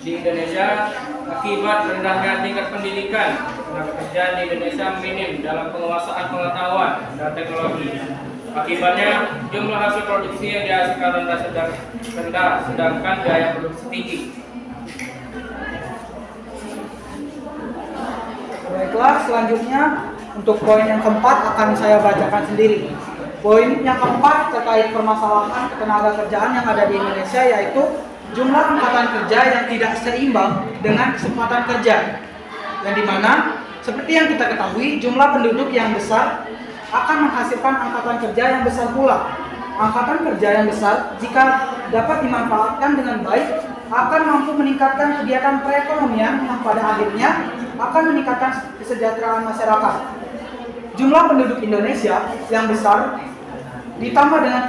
Di Indonesia, akibat rendahnya tingkat pendidikan, tenaga kerja di Indonesia minim dalam penguasaan pengetahuan dan teknologi. Akibatnya, jumlah hasil produksi yang dihasilkan rendah, sedangkan biaya produksi tinggi. Baiklah, selanjutnya untuk poin yang keempat akan saya bacakan sendiri. Poin yang keempat terkait permasalahan ketenagakerjaan yang ada di Indonesia, yaitu jumlah angkatan kerja yang tidak seimbang dengan kesempatan kerja. Yang dimana, seperti yang kita ketahui, jumlah penduduk yang besar akan menghasilkan angkatan kerja yang besar pula. Angkatan kerja yang besar, jika dapat dimanfaatkan dengan baik, akan mampu meningkatkan kegiatan perekonomian yang pada akhirnya akan meningkatkan kesejahteraan masyarakat. Jumlah penduduk Indonesia yang besar ditambah dengan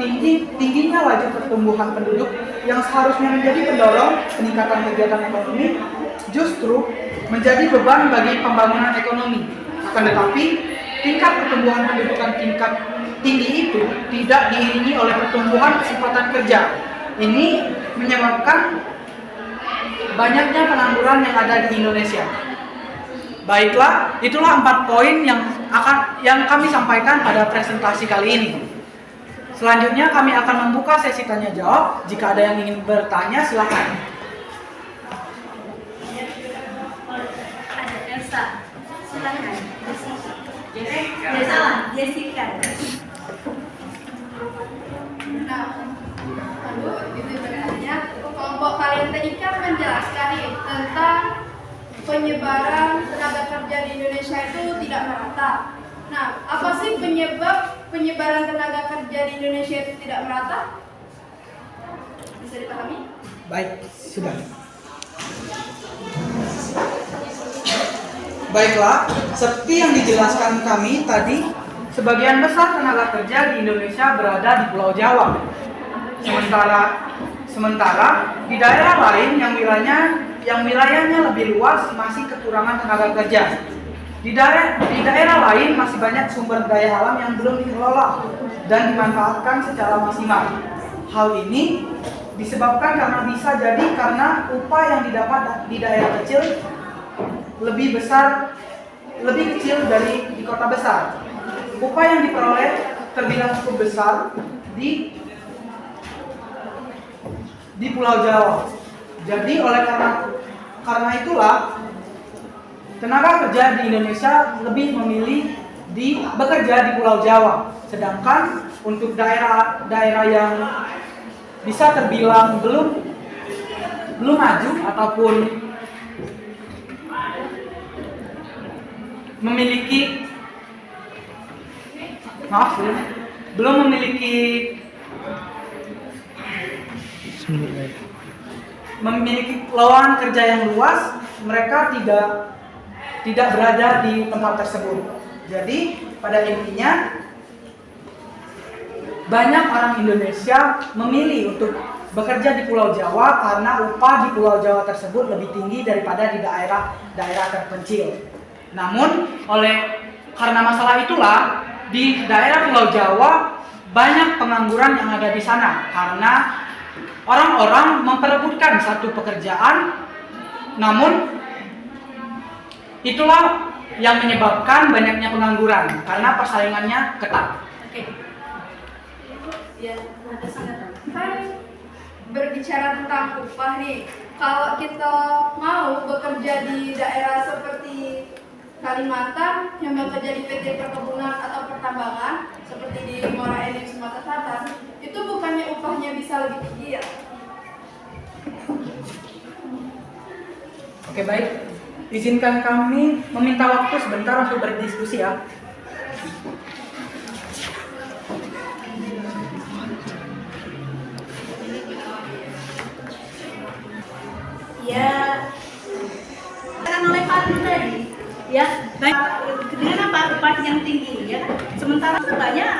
tingginya laju pertumbuhan penduduk yang seharusnya menjadi pendorong peningkatan kegiatan ekonomi, justru menjadi beban bagi pembangunan ekonomi. Akan tetapi, tingkat pertumbuhan pendudukan tingkat tinggi itu tidak diiringi oleh pertumbuhan kesempatan kerja. Ini menyebabkan banyaknya pengangguran yang ada di Indonesia. Baiklah, itulah 4 poin yang kami sampaikan pada presentasi kali ini. Selanjutnya kami akan membuka sesi tanya jawab. Jika ada yang ingin bertanya, silakan. Ada Elsa, silakan. Jessica. Nah, itu sebenarnya kelompok kalian tadi kan menjelaskan nih tentang penyebaran tenaga kerja di Indonesia itu tidak merata. Nah, apa sih penyebab penyebaran tenaga kerja di Indonesia itu tidak merata? Bisa dipahami? Baik, sudah. Baiklah, seperti yang dijelaskan kami tadi, sebagian besar tenaga kerja di Indonesia berada di Pulau Jawa. Sementara di daerah lain yang wilayahnya lebih luas masih kekurangan tenaga kerja. Di daerah lain masih banyak sumber daya alam yang belum dikelola dan dimanfaatkan secara maksimal. Hal ini disebabkan karena upah yang didapat di daerah kecil lebih kecil dari di kota besar. Upah yang diperoleh terbilang cukup besar di Pulau Jawa. Jadi karena itulah tenaga kerja di Indonesia lebih memilih bekerja di Pulau Jawa. Sedangkan untuk daerah yang bisa terbilang belum maju ataupun belum memiliki lowongan kerja yang luas, mereka tidak berada di tempat tersebut. Jadi pada intinya banyak orang Indonesia memilih untuk bekerja di Pulau Jawa karena upah di Pulau Jawa tersebut lebih tinggi daripada di daerah terpencil. Namun karena masalah itulah di daerah Pulau Jawa banyak pengangguran yang ada di sana karena orang-orang memperebutkan satu pekerjaan, namun itulah yang menyebabkan banyaknya pengangguran karena persaingannya ketat. Oke. Ya, ada sangat. Kan berbicara tentang upah nih, kalau kita mau bekerja di daerah seperti Kalimantan yang bekerja di PT Perkebunan atau Pertambangan seperti di Muara Enim Sumatera Selatan, itu bukannya upahnya bisa lebih tinggi ya? Oke, baik. Izinkan kami meminta waktu sebentar untuk berdiskusi ya. Ya, kan oleh Pak tadi, ya, baik dengan upah yang tinggi, ya. Sementara banyak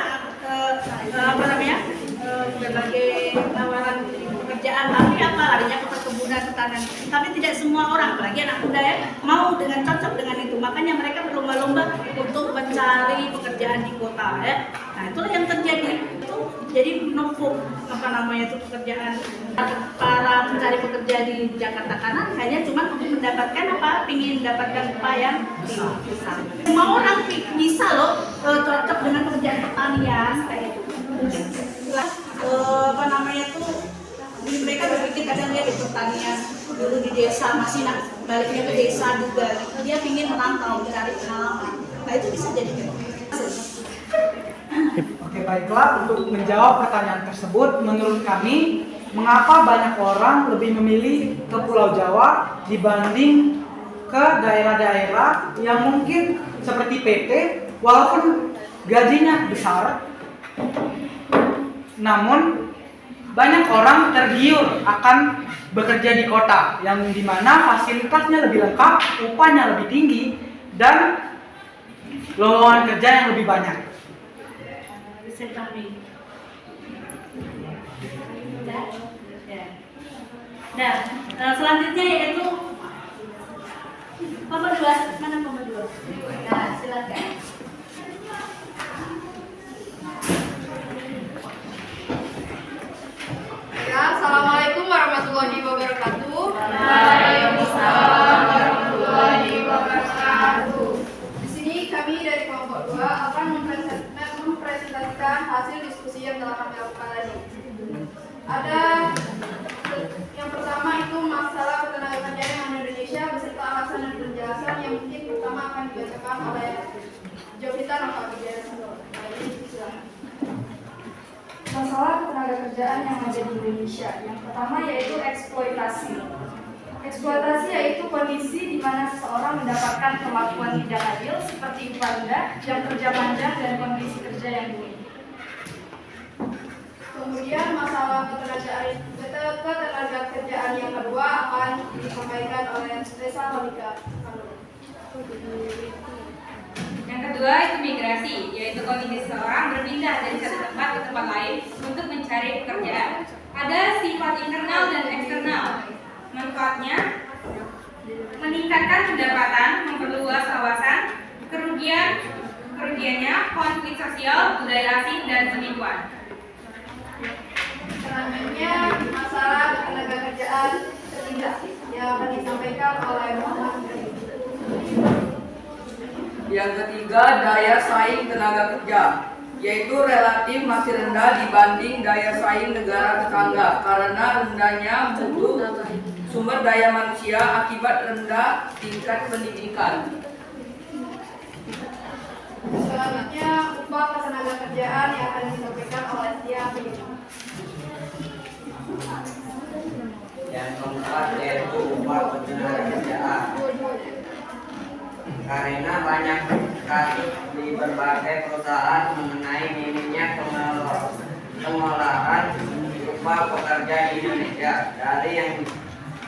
berbagai tawaran pekerjaan, tapi adanya perkebunan, pertanian. Tapi tidak semua orang, apalagi anak muda ya, mau dengan cocok dengan itu. Makanya mereka berlomba-lomba untuk mencari pekerjaan di kota, ya. Nah, itulah yang terjadi. Jadi menumpuk pekerjaan para pencari pekerja di Jakarta kanan hanya cuma untuk mendapatkan ingin mendapatkan upah yang besar. Semua orang bisa loh cocok dengan pekerjaan pertanian kayak itu. Mereka berpikir kadang dia di pertanian dulu di desa masih baliknya ke desa juga, dia ingin merantau mencari pengalaman. Nah itu bisa jadi. Oke, baiklah, untuk menjawab pertanyaan tersebut, menurut kami, mengapa banyak orang lebih memilih ke Pulau Jawa dibanding ke daerah-daerah yang mungkin seperti PT, walaupun gajinya besar, namun banyak orang tergiur akan bekerja di kota, yang dimana fasilitasnya lebih lengkap, upahnya lebih tinggi, dan lowongan kerja yang lebih banyak. Nah, selanjutnya yaitu nomor 2. Mana nomor 2? Nah, silakan. akan dibacakan oleh Jovita Nokabidya. Masalah tenaga kerjaan yang ada di Indonesia. Yang pertama yaitu eksploitasi. Eksploitasi yaitu kondisi di mana seseorang mendapatkan perlakuan tidak adil seperti upah rendah, jam kerja panjang, dan kondisi kerja yang buruk. Kemudian masalah ketenaga kerjaan yang kedua akan disampaikan oleh Resa Holika. Yang kedua itu migrasi, yaitu kondisi seseorang berpindah dari satu tempat ke tempat lain untuk mencari pekerjaan. Ada sifat internal dan eksternal. Manfaatnya meningkatkan pendapatan, memperluas wawasan, kerugiannya konflik sosial, budaya asing, dan penipuan. Selanjutnya masalah tenaga kerjaan ketiga yang akan disampaikan oleh Muhammad. Yang ketiga, daya saing tenaga kerja, yaitu relatif masih rendah dibanding daya saing negara tetangga karena rendahnya mutu sumber daya manusia akibat rendah tingkat pendidikan. Selanjutnya upah ketenaga kerjaan yang akan disampaikan oleh Tia Filipa. Yang keempat yaitu upah ketenaga kerjaan. Karena banyak kasus di berbagai perusahaan mengenai minimnya pengolahan upah pekerja di Indonesia dari yang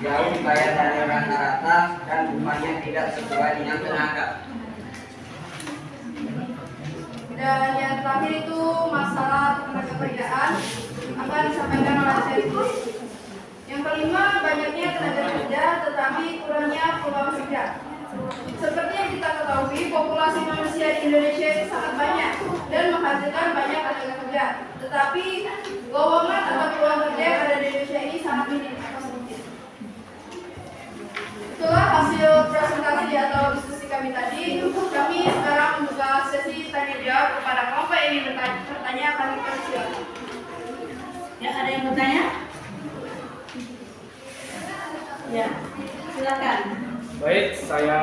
jauh dibayar dari rata-rata dan upahnya tidak sesuai dengan tenaga. Dan yang terakhir itu masalah tenaga kerjaan akan disampaikan oleh Serti. Yang kelima, banyaknya tenaga kerja tetapi kurangnya peluang kerja. Seperti yang kita ketahui, populasi manusia di Indonesia itu sangat banyak dan menghasilkan banyak tenaga kerja. Tetapi lowongan atau peluang kerja yang ada di Indonesia ini sangat minim atau sedikit. Itulah hasil presentasi atau diskusi kami tadi. Kami sekarang membuka sesi tanya jawab kepada kelompok yang ingin bertanya. Kami persilakan. Ya, ada yang bertanya? Ya, silakan. Baik, saya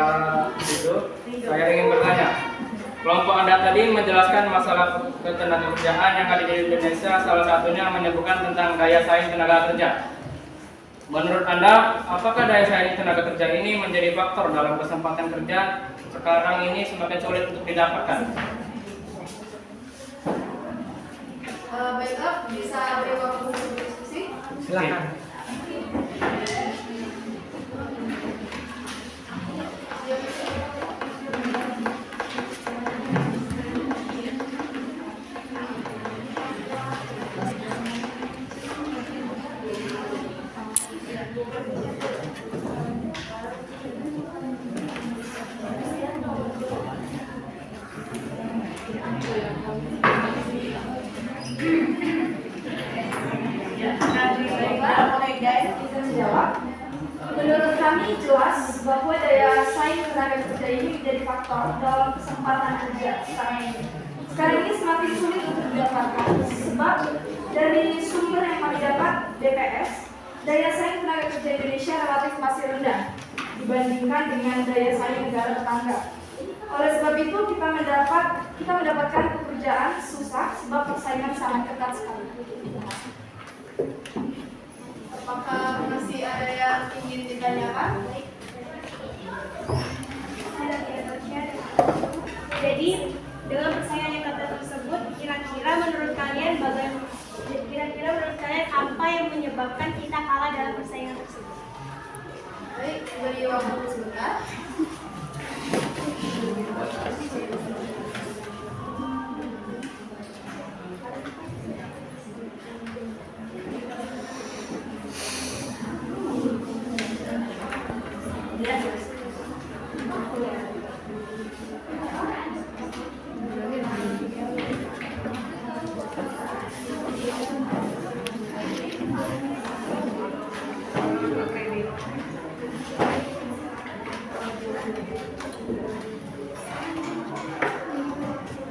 ingin bertanya. Kelompok Anda tadi menjelaskan masalah ketenagakerjaan yang ada di Indonesia, salah satunya menyebutkan tentang daya saing tenaga kerja. Menurut Anda, apakah daya saing tenaga kerja ini menjadi faktor dalam kesempatan kerja sekarang ini semakin sulit untuk didapatkan? Baiklah, bisa beri waktu untuk diskusi. Silakan. Menurut kami jelas bahwa daya saing tenaga kerja ini menjadi faktor dalam kesempatan kerja sekarang ini. Sekarang ini semakin sulit untuk didapatkan sebab dari sumber yang kami dapat BPS, daya saing tenaga kerja Indonesia relatif masih rendah dibandingkan dengan daya saing negara tetangga. Oleh sebab itu kita mendapatkan pekerjaan susah sebab persaingan sangat ketat sekali. Apakah masih ada yang ingin ditanyakan? Jadi dengan persaingan yang ketat tersebut, kira-kira menurut kalian apa yang menyebabkan kita kalah dalam persaingan tersebut? Baik, beri waktu sebentar.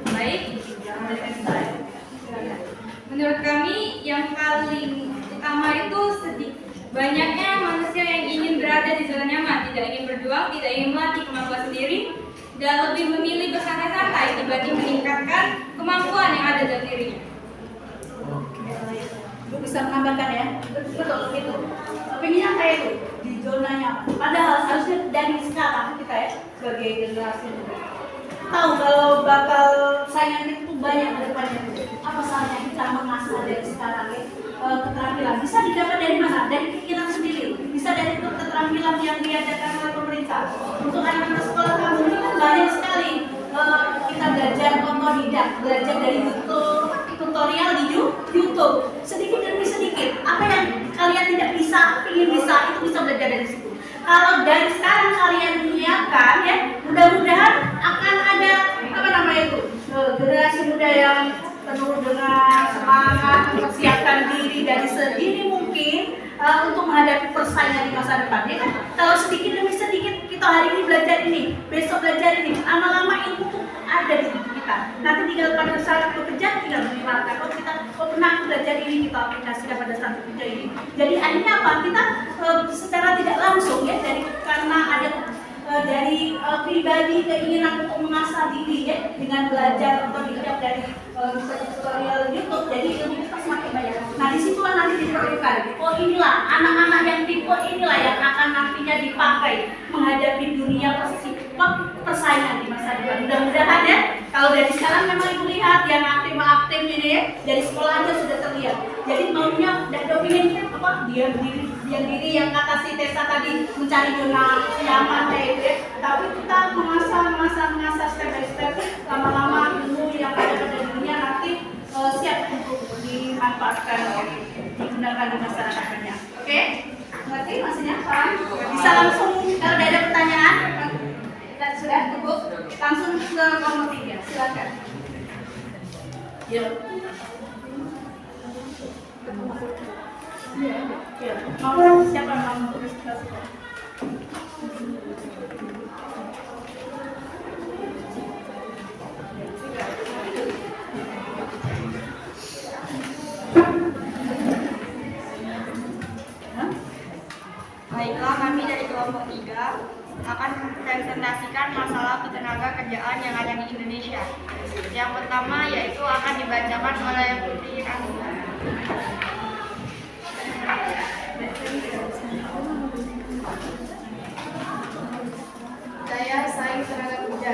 Baik, menurut kami yang paling utama itu banyaknya manusia yang ingin berada di zona nyaman, tidak ingin berjuang, tidak ingin melatih kemampuan sendiri, dan lebih memilih bersantai-santai dibanding meningkatkan kemampuan yang ada dalam dirinya. Lu bisa menambahkan ya, betul gitu. Pengennya kayak itu di zona nyaman. Padahal harusnya dari sekarang kita ya sebagai generasi muda tahu kalau bakal saingan itu banyak ke depannya. Apa salahnya kita mengasah dari sekarang ya keterampilan bisa didapat dari mana? Dari pikiran sendiri, bisa dari keterampilan yang diajarkan oleh pemerintah. Untuk anak-anak sekolah kamu ini kan banyak sekali kita belajar otodidak, belajar dari YouTube, tutorial di YouTube, sedikit demi sedikit. Apa yang kalian tidak bisa, ingin bisa, itu bisa belajar dari situ. Kalau dari sekarang kalian menyiapkan ya, mudah-mudahan akan ada apa namanya itu generasi muda yang penuh dengan semangat, mempersiapkan diri dari sedini mungkin untuk menghadapi persaingan di masa depan. Ya kan? Kalau sedikit demi sedikit kita hari ini belajar ini, besok belajar ini, lama-lama ilmu itu ada di tubuh kita. Nanti tinggal pada saat bekerja tinggal menerapkan. Kalau kita pernah belajar ini kita aplikasikan pada saat bekerja ini. Jadi akhirnya apa? Kita secara tidak langsung ya karena ada dari pribadi keinginan untuk mengasah diri ya dengan belajar atau dilihat dari tutorial YouTube, jadi ilmu kita semakin banyak. Nah disitulah nanti diperlukan. Oh inilah anak-anak yang tipe inilah yang akan nantinya dipakai menghadapi dunia persaingan di masa depan. Mudah-mudahan ya kalau dari sekarang memang ibu lihat yang aktif ini ya dari sekolah aja sudah terlihat. Jadi maunya dan dominannya apa? Diam diri yang kata si Tessa tadi mencari zona nyaman kayak itu ya. Tapi kita mengasah step by step, lama-lama ilmu yang ada pada dirinya nanti siap untuk dimanfaatkan, digunakan di masyarakatnya. Oke? Ngerti maksudnya? Paham? Bisa langsung kalau ada pertanyaan? Sudah cukup? Langsung ke nomor 3, silakan. Yuk. Ya, mau siapa yang mau tulis? Baiklah, kami dari kelompok 3 akan presentasikan masalah ketenaga kerjaan yang ada di Indonesia. Yang pertama yaitu akan dibacakan oleh Putri Asma. Daya saing tenaga kerja.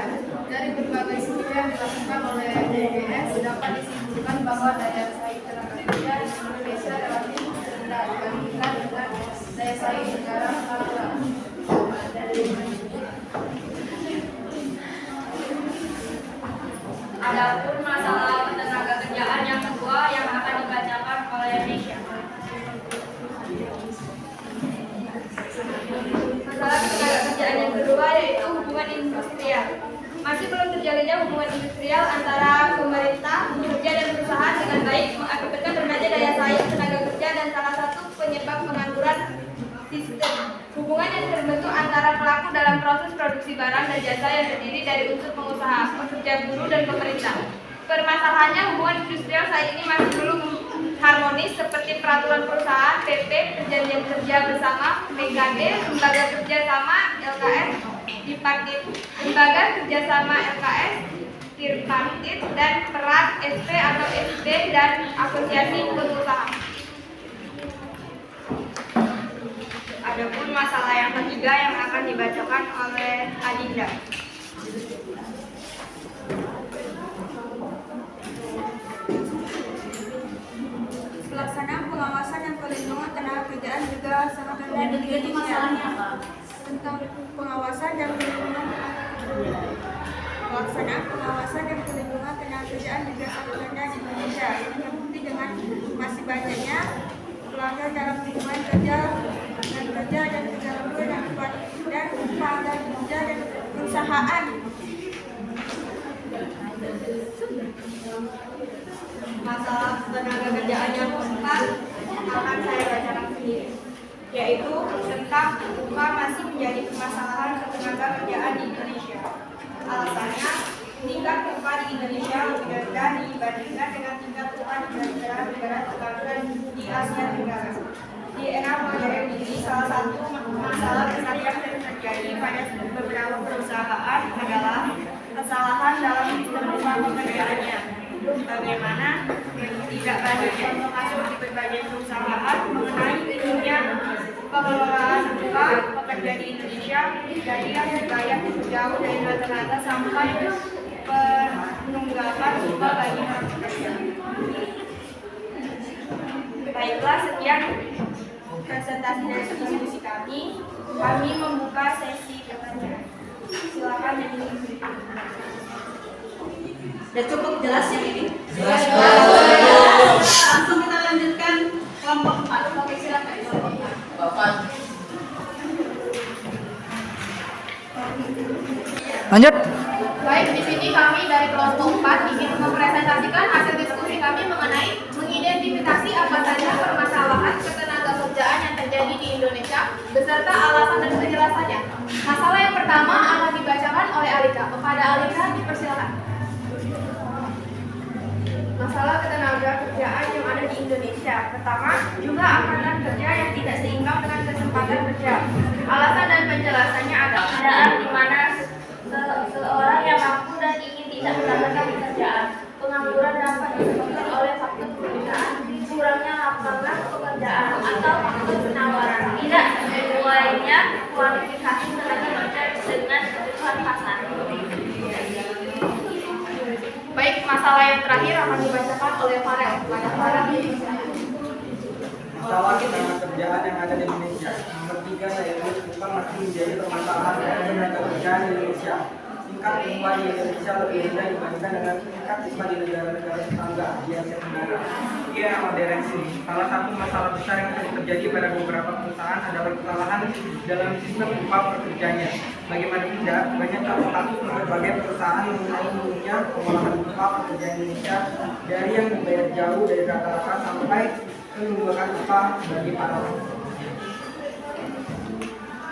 Dari berbagai studi yang dilakukan oleh DBS dapat disimpulkan bahwa daya saing tenaga kerja di Indonesia relatif rendah dibandingkan dengan daya saing negara tetangga. Adapun masalah ketenaga kerjaan yang kedua yang akan dibacakan oleh Nisha. Masalah ketenaga kerjaan yang kedua yaitu hubungan industrial. Masih belum terjalinnya hubungan industrial antara pemerintah, pekerja dan perusahaan dengan baik mengakibatkan berbagai daya saing tenaga kerja dan salah satu penyebab pengangguran sistem. Hubungan yang terbentuk antara pelaku dalam proses produksi barang dan jasa yang terdiri dari unsur pengusaha, pekerja buruh dan pemerintah. Permasalahannya hubungan industrial saat ini masih belum harmonis seperti peraturan perusahaan, PP, perjanjian kerja bersama, PKD, lembaga kerjasama LKS, lembaga kerjasama LKS, tripartit dan peran SP atau SD dan asosiasi pengusaha. Adapun masalah yang ketiga yang akan dibacakan oleh Adinda. Pelaksanaan pengawasan dan perlindungan tenaga kerjaan juga sangat rendah di Jadi Indonesia. masalahnya apa? Tentang pengawasan dan perlindungan tenaga kerjaan juga sangat rendah di Indonesia. Ini terbukti dengan masih banyaknya pelanggar dalam hubungan kerja dan kerja lembur dan upah dan kerja dan perusahaan. Masalah tenaga kerjaan yang keempat akan saya bacakan sendiri, yaitu tentang upah masih menjadi permasalahan ketenaga kerjaan di Indonesia. Alasannya, tingkat upah di Indonesia lebih rendah dibandingkan dengan tingkat upah di negara-negara tetangga di Asia Tenggara. Di era modern ini, salah satu masalah besar yang terjadi pada beberapa perusahaan adalah bagaimana tidak banyaknya masuk di berbagai perusahaan mengenai minimnya pengelolaan upah pekerja di Indonesia dari yang dibayar jauh dari rata-rata sampai penunggakan upah bagi para pekerja. Baiklah, sekian presentasi dari diskusi kami. Kami membuka sesi pertanyaan. Silakan yang ingin bertanya. Sudah cukup jelas yang ini? Jelas. Langsung kita lanjutkan kelompok 4. Oke, silakan kelompok 4. Bapak. Lanjut. Baik, di sini kami dari kelompok 4 ingin mempresentasikan hasil diskusi kami mengenai mengidentifikasi apa saja permasalahan ketenagakerjaan yang terjadi di Indonesia beserta alasan dan penjelasannya. Masalah yang pertama akan dibacakan oleh Alika. Kepada Alika dipersilakan. Masalah ketenagakerjaan yang ada di Indonesia. Pertama, jumlah angkatan kerja yang tidak seimbang dengan kesempatan kerja. Alasan dan penjelasannya adalah Keadaan di mana seorang yang mampu dan ingin tidak mendapatkan pekerjaan. Pengangguran dapat disebabkan oleh faktor perbedaan, kurangnya lapangan pekerjaan atau faktor penawaran tidak sesuainya kualifikasi tenaga kerja dengan kebutuhan pasar. baik, masalah yang terakhir akan dibacakan oleh Farel. Pada Farel Masalah ketenagakerjaan yang ada di Indonesia. Nomor 3 yaitu bukan masih menjadi permasalahan dari ketenagakerjaan di Indonesia. Tingkat upah di Indonesia lebih rendah dibandingkan dengan tingkat upah di negara-negara tetangga di Asia Tenggara. Ia modern sini. Salah satu masalah besar yang terjadi pada beberapa perusahaan adalah kesalahan dalam sistem upah pekerjanya. Bagaimana tidak, banyak kasus berbagai perusahaan mengenai minimnya pengolahan upah pekerja Indonesia dari yang dibayar jauh dari rata-rata sampai menunjukkan upah bagi para pekerja.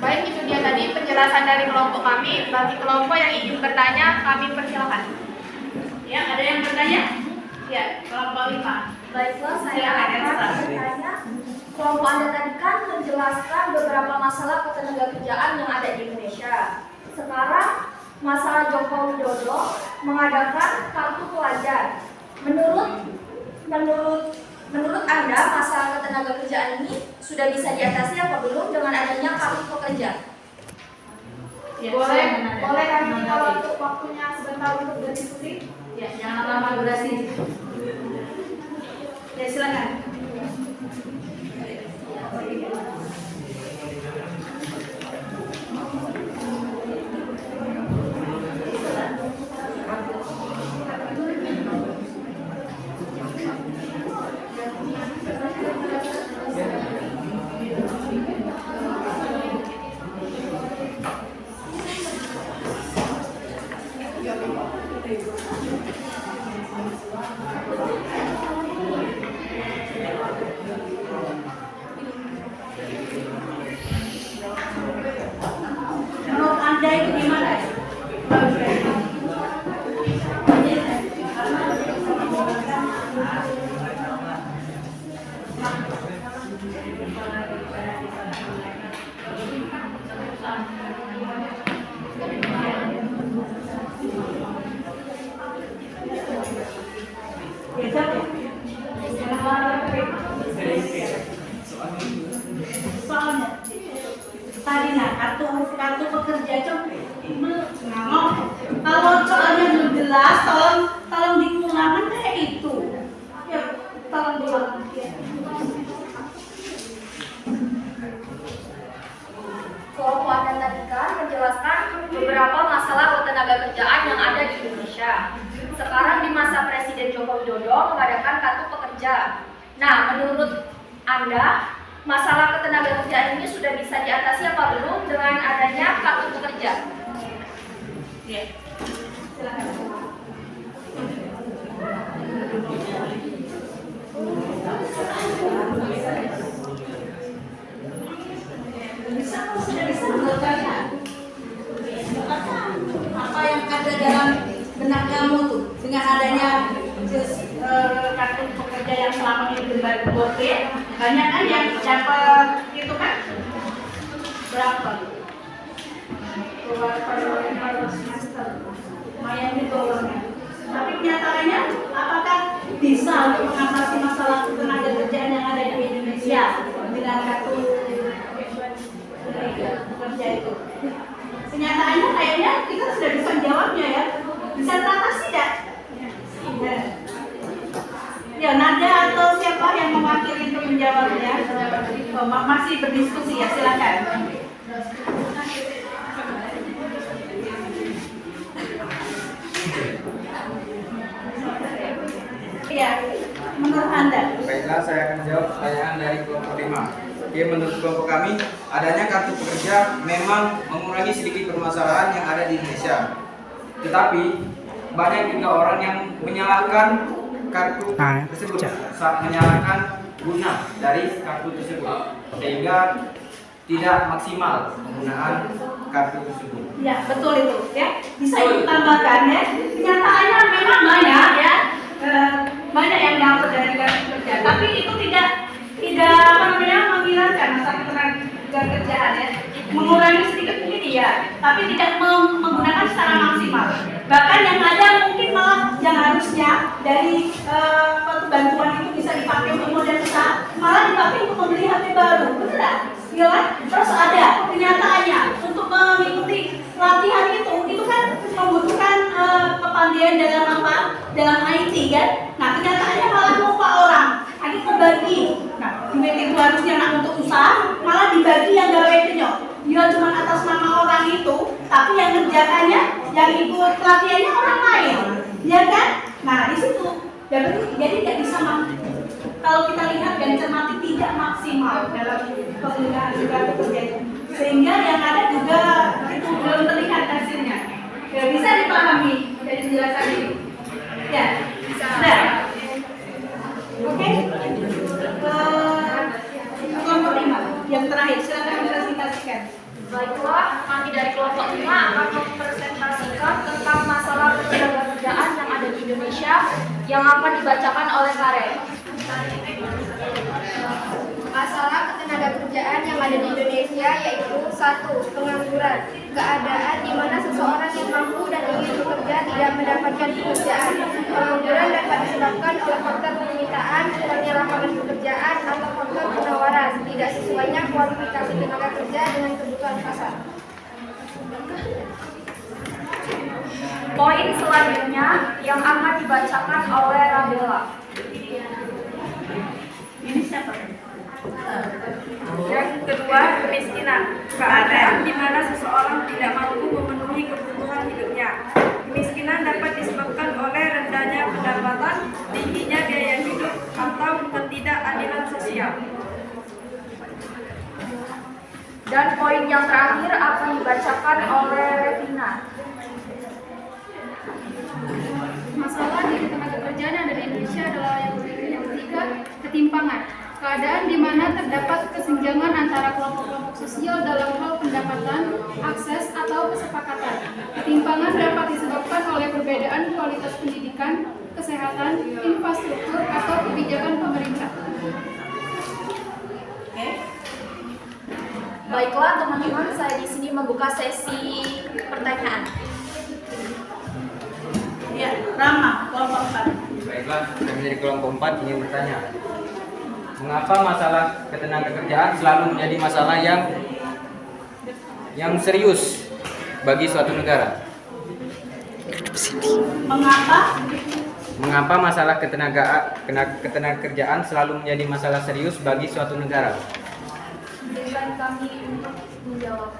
baik, itu dia tadi penjelasan dari kelompok kami. Bagi kelompok yang ingin bertanya, kami persilakan. Ya, ada yang bertanya? Ya, kelompok 5. Baiklah, saya Silakan, akan Elsa. bertanya. Kelompok Anda tadi kan menjelaskan beberapa masalah ketenagakerjaan yang ada di Indonesia. Sekarang masalah Joko Widodo mengadakan kartu pelajar. Menurut Anda masalah ketenagakerjaan ini sudah bisa diatasi apa belum dengan adanya kartu pekerja? Ya, boleh kami minta waktunya sebentar untuk berdiskusi? Ya, jangan lama-lama durasi. Ya, silakan. Menurut Anda itu gimana? Soalnya tadi kartu pekerja kalau soalnya belum jelas, tolong diulangan kayak itu. Ya, tolong diulangan. Kelompok Anda tadi kan menjelaskan beberapa masalah ketenagakerjaan yang ada di Indonesia. Sekarang di masa Presiden Joko Widodo mengadakan kartu pekerja. Nah, menurut Anda, masalah ketenagakerjaan ini sudah bisa diatasi apa belum dengan adanya kartu pekerja? Ya, silakan. Sudah bisa menurut kalian? Apa yang ada dalam benak kamu tuh dengan adanya kartu pekerja yang selama ini berbagi banyak kan yang dapat itu kan berapa? Per semester lumayan itu uangnya. Tapi kenyataannya apakah bisa untuk mengatasi masalah tenaga kerjaan yang ada di Indonesia dengan kartu kerja itu. Kenyataannya kayaknya kita sudah bisa menjawabnya ya. Bisa teratasi tidak? Ya, Nada atau siapa yang mewakili untuk menjawabnya? Oh, masih berdiskusi ya, silakan. Ya, menurut Anda? Baiklah, saya akan jawab pertanyaan dari kelompok 5. Ya, menurut kelompok kami, adanya kartu pekerja memang mengurangi sedikit permasalahan yang ada di Indonesia. Tetapi, banyak juga orang yang menyalahkan kartu tersebut, menyalahkan guna dari kartu tersebut, sehingga tidak maksimal penggunaan kartu tersebut. Ya, betul itu. Ya, bisa ditambahkan ya. Kenyataannya memang banyak ya. Banyak yang dapat dari kartu kerja, tapi itu tidak apa namanya menghilangkan masalah tenaga kerjaan ya. Mengurangi sedikit mungkin iya, tapi tidak menggunakan secara maksimal. Bahkan yang ada mungkin malah yang harusnya dari bantuan itu bisa dipakai untuk modal usaha, malah dipakai untuk membeli HP baru, benar? Ya kan? Terus ada kenyataannya untuk mengikuti latihan itu kan membutuhkan kepandaian dalam apa? Dalam IT kan? Nah kenyataannya malah lupa orang, akhirnya membagi. Nah duit itu harusnya untuk usaha, malah dibagi yang gawe penyok. Dia cuma atas nama orang itu, tapi yang kerjakannya, yang ikut pelatihannya orang lain, ya kan? Nah di situ, jadi tidak bisa kalau kita lihat dan cermati tidak maksimal dalam penggunaan kartu kerja itu, sehingga yang ada juga itu belum terlihat hasilnya. Ya, bisa dipahami dari penjelasan ini. Ya, bisa. Nah, oke. Kelompok 5 yang terakhir, silakan presentasikan. Baiklah, kami dari kelompok 5 akan mempresentasikan tentang masalah ketenagakerjaan yang ada di Indonesia yang akan dibacakan oleh Karen. Masalah ketenagakerjaan yang ada di Indonesia yaitu 1. Pengangguran. Keadaan di mana seseorang yang mampu dan ingin bekerja tidak mendapatkan pekerjaan. Pengangguran dapat disebabkan oleh faktor permintaan, kurangnya lapangan pekerjaan, atau faktor penawaran tidak sesuainya kualifikasi tenaga kerja dengan kebutuhan pasar. Poin selanjutnya yang akan dibacakan oleh Rabela. Ini siapa? Yang kedua, kemiskinan. Keadaan di mana seseorang tidak mampu memenuhi kebutuhan hidupnya. Kemiskinan dapat disebabkan oleh rendahnya pendapatan, tingginya biaya hidup, atau ketidakadilan sosial. Dan poin yang terakhir akan dibacakan oleh Revina. Masalah di tenaga kerjaan yang ada di Indonesia adalah yang ketiga, ketimpangan. Keadaan di mana terdapat kesenjangan antara kelompok-kelompok sosial dalam hal pendapatan, akses, atau kesepakatan. Ketimpangan dapat disebabkan oleh perbedaan kualitas pendidikan, kesehatan, infrastruktur, atau kebijakan pemerintah. Baiklah teman-teman, saya di sini membuka sesi pertanyaan. Ya, Rama, kelompok 4. Baiklah, kami dari kelompok 4 ingin bertanya, mengapa masalah ketenagakerjaan selalu menjadi masalah yang serius bagi suatu negara? Mengapa masalah ketenagakerjaan selalu menjadi masalah serius bagi suatu negara? Berikan kami untuk menjawab.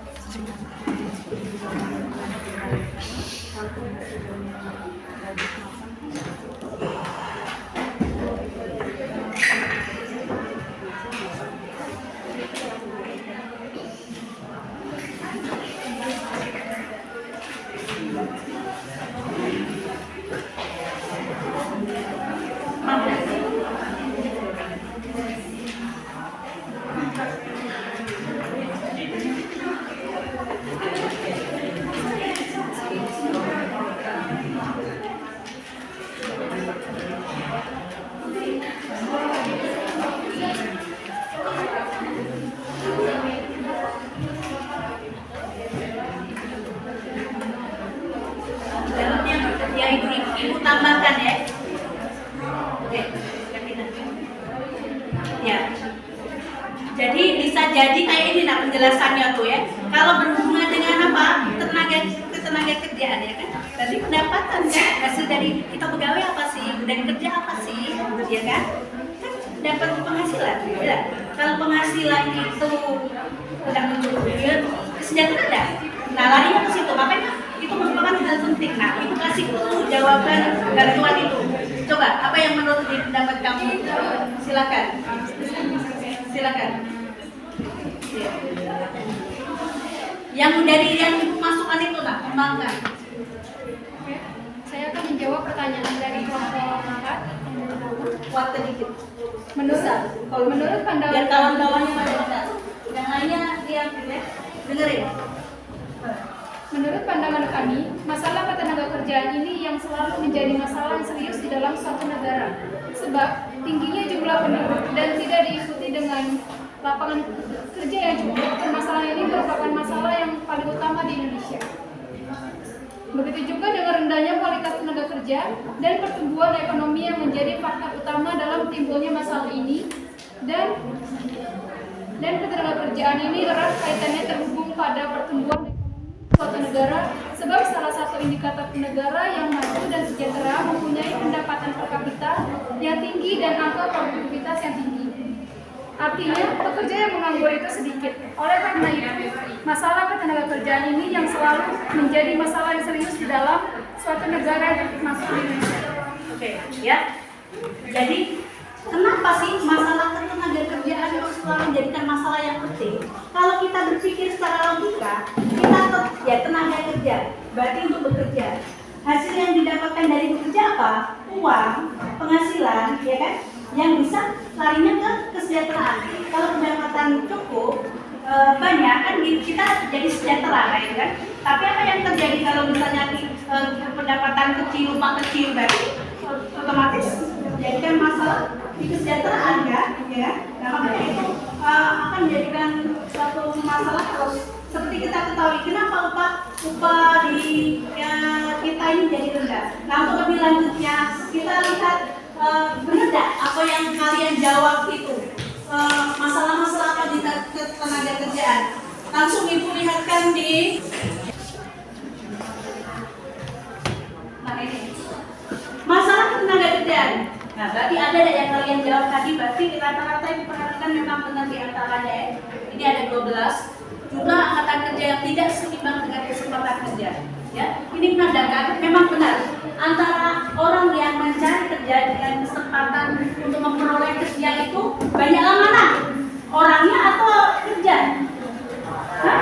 jadi kayak ini nah penjelasannya tuh ya. Kalau berhubungan dengan apa? Tenaga kerjaan ya kan. Tadi pendapatan kan hasil dari kita pegawai apa sih? Dari kerja apa sih? Ya kan? Kan dapat penghasilan. Ya. Kalau penghasilan itu tidak mencukupi, kesejahteraan enggak? Nah, larinya ke situ. Makanya itu merupakan hal penting. Nah, itu kasih dulu jawaban bantuan itu. Coba, apa yang menurut pendapat kamu? Silakan. Silakan. Ya. Yang dari yang masukan itu nak kembangkan. Oke, saya akan menjawab pertanyaan dari kelompok 4. Kuat sedikit. Menurut pandangan biar kawan-kawannya pada dengar. Yang lainnya diam ya. Dengerin. Menurut pandangan kami, masalah ketenaga kerjaan ini yang selalu menjadi masalah yang serius di dalam suatu negara. Sebab tingginya jumlah penduduk dan tidak diikuti dengan lapangan kerja yang cukup, permasalahan ini merupakan masalah yang paling utama di Indonesia. Begitu juga dengan rendahnya kualitas tenaga kerja dan pertumbuhan ekonomi yang menjadi faktor utama dalam timbulnya masalah ini, dan ketenaga kerjaan ini erat kaitannya terhubung pada pertumbuhan ekonomi suatu negara, sebab salah satu indikator negara yang maju dan sejahtera mempunyai pendapatan per kapita yang tinggi dan angka produktivitas yang tinggi. Artinya, pekerja yang menganggur itu sedikit. Oleh karena itu, masalah ketenaga kerjaan ini yang selalu menjadi masalah yang serius di dalam suatu negara termasuk Indonesia. Oke, ya. Jadi, kenapa sih masalah ketenaga kerjaan itu selalu menjadikan masalah yang penting? Kalau kita berpikir secara logika, kita ya tenaga kerja, berarti untuk bekerja. Hasil yang didapatkan dari bekerja apa? Uang, penghasilan, ya kan? Yang bisa larinya ke kesejahteraan. Kalau pendapatan cukup banyak kan kita jadi sejahtera kan. Tapi apa yang terjadi kalau misalnya pendapatan kecil, upah kecil, berarti otomatis menjadikan masalah di kesejahteraan kan, ya. Nah makanya itu akan menjadikan suatu masalah terus. Seperti kita ketahui kenapa upah di kita ini jadi rendah. Nah untuk lebih lanjutnya kita lihat benar nggak apa yang kalian jawab itu masalah-masalah apa di tenaga kerjaan. Langsung ibu lihatkan di ini masalah tenaga kerjaan. Nah berarti ada yang kalian jawab tadi, berarti rata-rata yang diperhatikan memang benar di antaranya ya. Ini ada 12 jumlah angkatan kerja yang tidak seimbang dengan kesempatan kerja. Ya, ini menandakan memang benar antara orang yang mencari kerja dengan kesempatan untuk memperoleh kerja itu banyaklah mana? Orangnya atau kerja?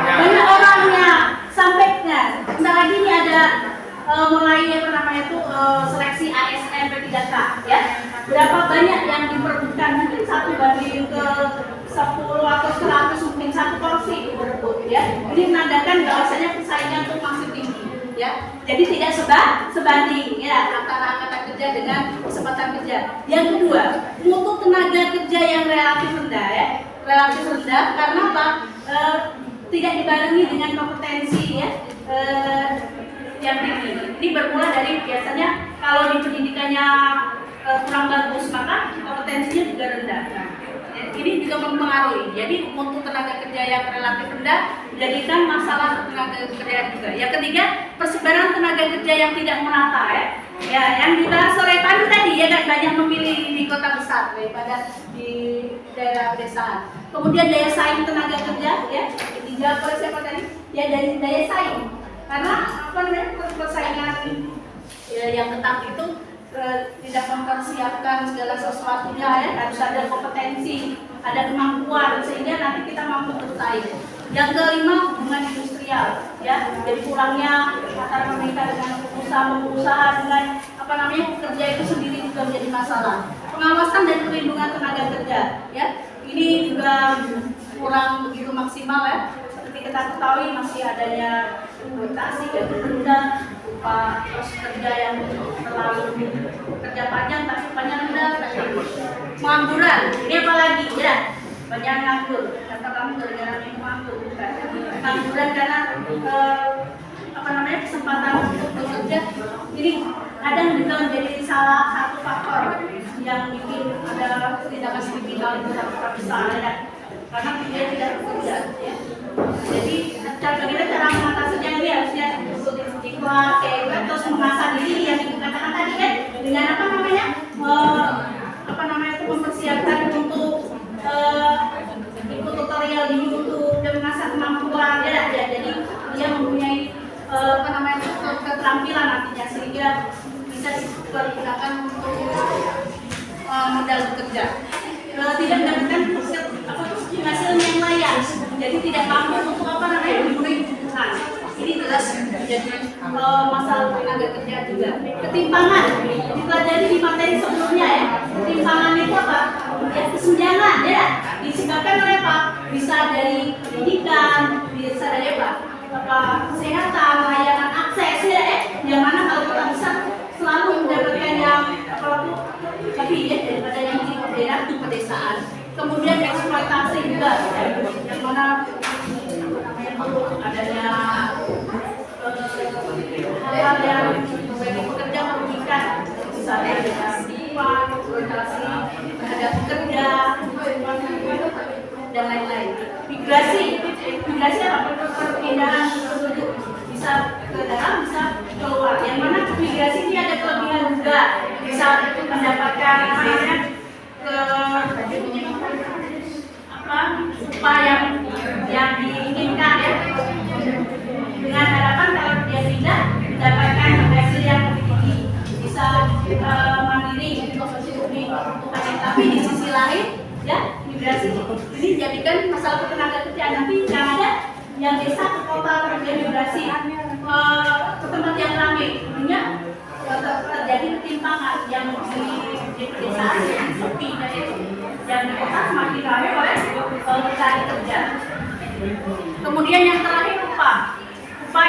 Banyak orangnya sampainya. Bentar lagi ini ada mulai seleksi ASN P3K ya. Berapa banyak yang diperebutkan? Mungkin 1 banding ke 10 atau 100 mungkin 1 porsi berebut ya. Ini menandakan bahwasanya persaingan itu masih tinggi. Ya, jadi tidak sebanding ya antara angkatan kerja dengan kesempatan kerja. Yang kedua, mutu tenaga kerja yang relatif rendah ya, relatif rendah karena apa? Tidak dibarengi dengan kompetensi ya yang tinggi. Ini bermula dari biasanya kalau di pendidikannya kurang bagus maka kompetensinya juga rendah. Nah, ini juga mempengaruhi. Jadi untuk tenaga kerja yang relatif rendah menjadikan masalah tenaga kerja juga. Yang ketiga, persebaran tenaga kerja yang tidak merata ya. Ya, yang dibahas oleh Pandu tadi ya kan banyak memilih di kota besar daripada di daerah pedesaan. Kemudian daya saing tenaga kerja ya. Dijawab oleh siapa tadi? Ya dari daya saing. Karena apa namanya persaingan ya, yang ketat itu tidak mempersiapkan segala sesuatunya ya, harus ada kompetensi, ada kemampuan sehingga nanti kita mampu bersaing. Yang kelima, hubungan industrial ya, jadi kurangnya antara pemerintah dengan pengusaha dengan apa namanya pekerja itu sendiri juga menjadi masalah. Pengawasan dan perlindungan tenaga kerja ya, ini juga kurang begitu maksimal ya. Seperti kita ketahui masih adanya eksploitasi gaji rendah, upah terus kerja yang terlalu kerja panjang tapi upahnya rendah, pengangguran. Ini apa lagi ya? Banyak nganggur. Kata kamu gara-gara nganggur bukan? Pengangguran karena apa namanya kesempatan untuk bekerja. Ini kadang juga menjadi salah satu faktor yang bikin ada tindakan kriminal itu besar ya. karena dia tidak bekerja. Ya. Jadi bagaimana cara mengatasinya ini harusnya ikhlas, kayak terus mengasah diri yang ibu katakan tadi kan dengan mempersiapkan untuk ikut tutorial di YouTube dan mengasah kemampuan ya. Jadi dia mempunyai keterampilan artinya sehingga bisa digunakan untuk modal bekerja. Tidak mendapatkan hasil yang layak, jadi tidak mampu untuk memenuhi kebutuhan. Ini jelas menjadi masalah tenaga kerja juga. Ketimpangan dipelajari di materi sebelumnya ya. Ketimpangan itu apa? Ya, kesenjangan ya. Disebabkan oleh apa? Bisa dari pendidikan, bisa dari kesehatan, layanan akses ya. Yang mana kalau kita bisa selalu mendapatkan yang lebih ya daripada yang di daerah di pedesaan. Kemudian eksploitasi juga, yang mana adanya hal-hal yang bagi pekerja merugikan, misalnya uang, eksploitasi terhadap pekerja, dan lain-lain. Migrasi apa? Perpindahan penduduk bisa ke dalam, bisa keluar. Yang mana migrasi ini ada kelebihan juga, bisa mendapatkan upaya yang diinginkan ya, dengan harapan kalau dia tidak mendapatkan hasil yang lebih tinggi, bisa mandiri tapi di sisi lain ya migrasi ini jadikan masalah ketenaga kerjaan. Nanti yang ada yang desa ke kota terjadi migrasi ke tempat yang ramai, tentunya terjadi ketimpangan yang di pedesaan sepi dan itu yang di kota semakin ramai oleh mencari kerja. Kemudian yang terakhir upah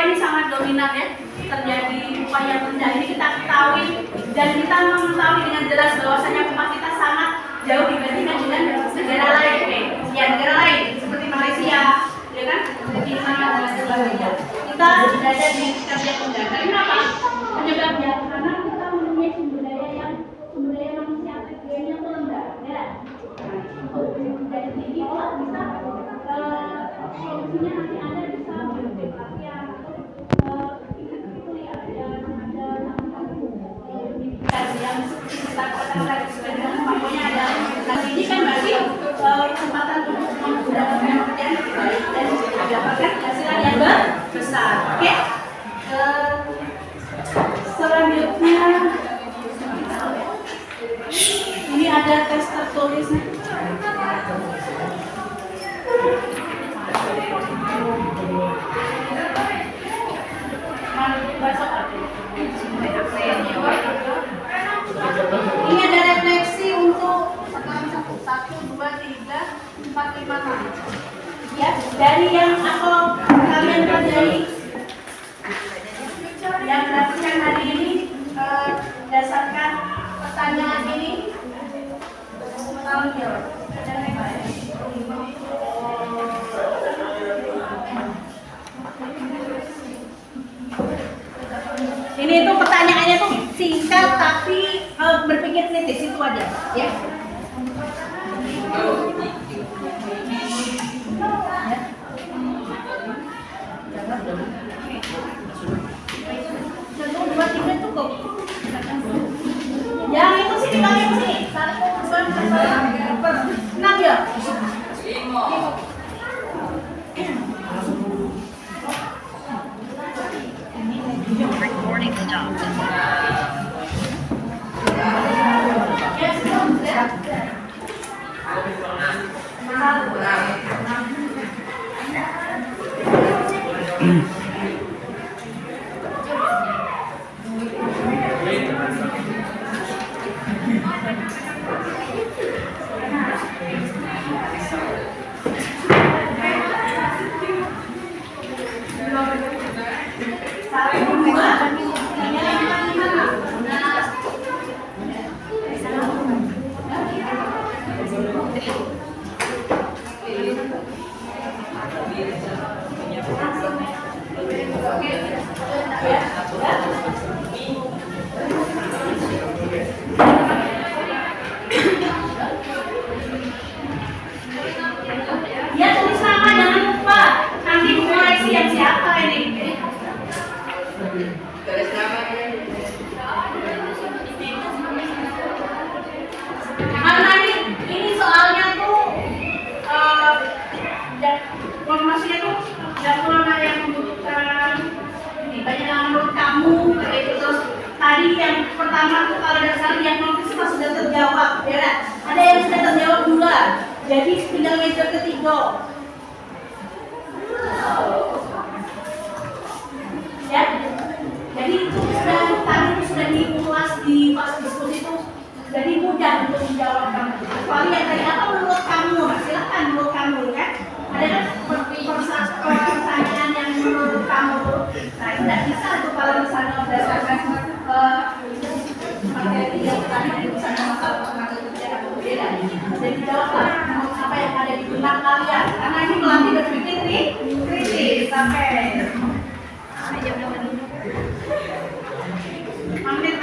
ini sangat dominan ya, terjadi upah yang rendah. Ini kita ketahui dan kita mengetahui dengan jelas bahwasanya upah kita sangat jauh dibandingkan dengan negara lain, negara lain seperti Malaysia, ya kan? Jadi sangat dan sebagainya. Kita berada di kerja rendah. Kenapa? Penyebabnya karena kita mempunyai sumber daya manusia yang rendah, ya. Untuk menjadi tinggi, bisa solusinya nanti ada bisa pelatihan yang kita katakan sesuai dengan kemampuannya ada. Nah ini kan berarti kesempatan untuk mendapatkan pekerjaan lebih baik dan mendapatkan hasil yang besar. Oke? Selanjutnya ini ada tes tertulisnya. Ini ada refleksi untuk 1, 2, 3, 4, 5, 6. Ya, dari yang kalian pelajari yang dilakukan hari ini berdasarkan pertanyaan ini ini tuh pertanyaannya tuh singkat tapi berpikir kritis itu aja ya. Satu, dua, tiga cukup. Yang itu sini pakai sini. 1, 2, 3, 4, 6 ya. 5. Recording stopped. Garis nama. Karena ini soalnya tuh informasinya tuh jadwalnya yang membutuhkan ini banyak yang menurut kamu kayak gitu. Terus tadi yang pertama tuh kalau dasar diagnosis sudah terjawab, ya. Ada yang sudah terjawab dua, jadi tinggal meja ketiga. Ya, jadi itu sudah tadi itu sudah diulas di pas diskusi itu, jadi mudah untuk menjawab kamu. Kecuali yang tadi apa menurut kamu, nah, silakan menurut kamu kan. Ada kan pertanyaan yang menurut kamu, nah itu tidak bisa tuh kalau misalnya berdasarkan materi yang tadi misalnya masalah tenaga kerja atau beda. Jadi jawablah apa yang ada di benak kalian, karena ini melatih berpikir kritis sampai. Amin,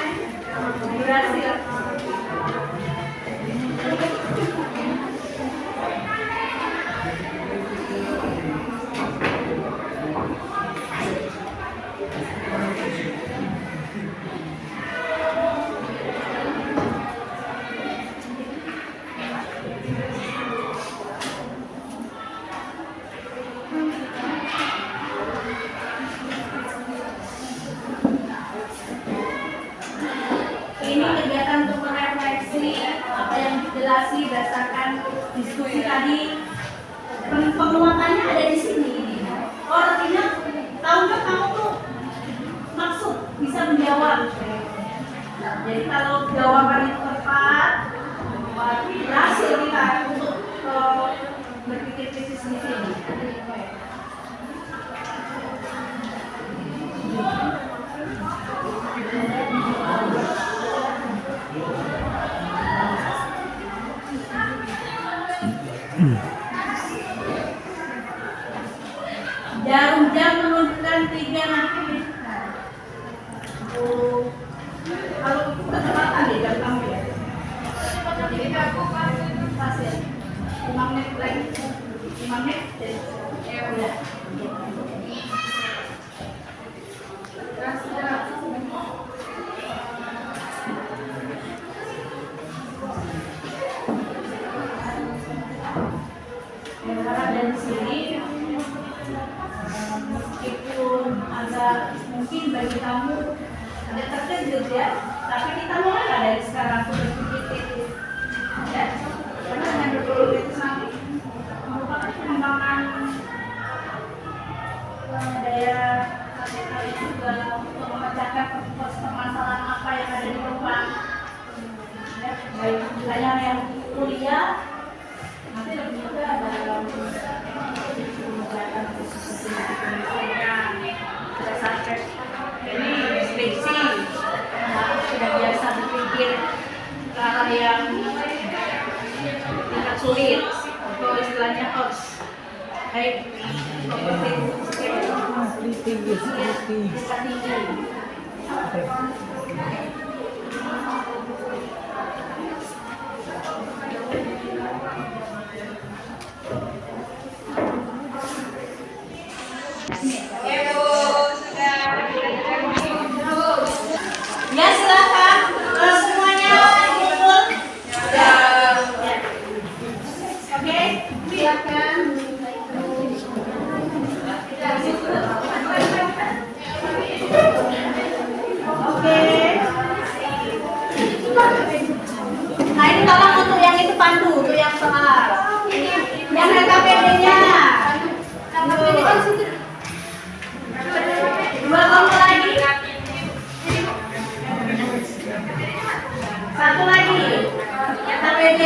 durasi ya. Ini kegiatan untuk merefleksi apa yang dijelaskan berdasarkan diskusi tadi. Penguatannya ada di sini. Oh, artinya tahu nggak kamu tuh maksud bisa menjawab. Jadi kalau jawaban itu tepat, berarti berhasil kita untuk berpikir kritis di sini. Jarum jam menunjukkan 3 nanti. Kalau kecepatan ya jam kamu ya. Jadi aku pas ya. 5 menit lagi. 5 menit. Ya udah. Karena dari sini meskipun agak mungkin bagi kamu agak terkejut ya, tapi kita mulai dari sekarang berpikir kritis ya, karena dengan berpikir kritis nanti merupakan pengembangan daya tarik juga untuk memecahkan permasalahan apa yang ada di depan ya, baik misalnya yang kuliah nanti lebih juga ada ada subjek ini skripsi, sudah biasa berpikir ke arah yang tingkat sulit atau istilahnya harus baik tinggi. Ya silakan semuanya kumpul. Ya. Oke, silakan. Oke. Nah ini tolong untuk yang itu pandu, untuk yang soal. Yang KKPD-nya. Dua kelompok lagi. Satu lagi. KKPD.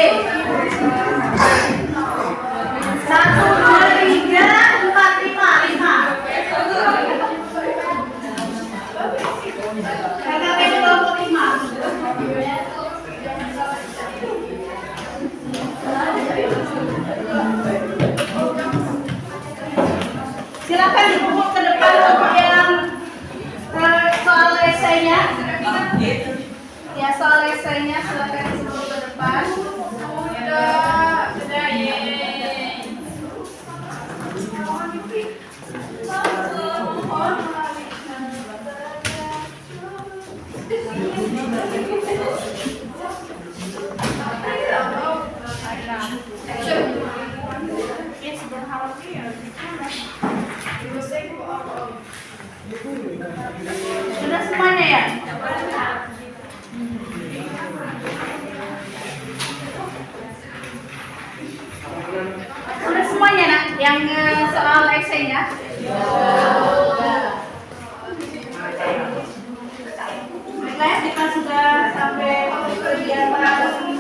1, 2, 3, 4, 5. KKPD kelompok 5. Silakan dikumpul ke depan untuk yang soal esainya. Ya soal esainya silakan dikumpul ke depan. Sudah ye. Sudah semuanya ya? Sudah semuanya nak yang soal essay-nya? Baiklah, kita sudah sampai bagian penutup.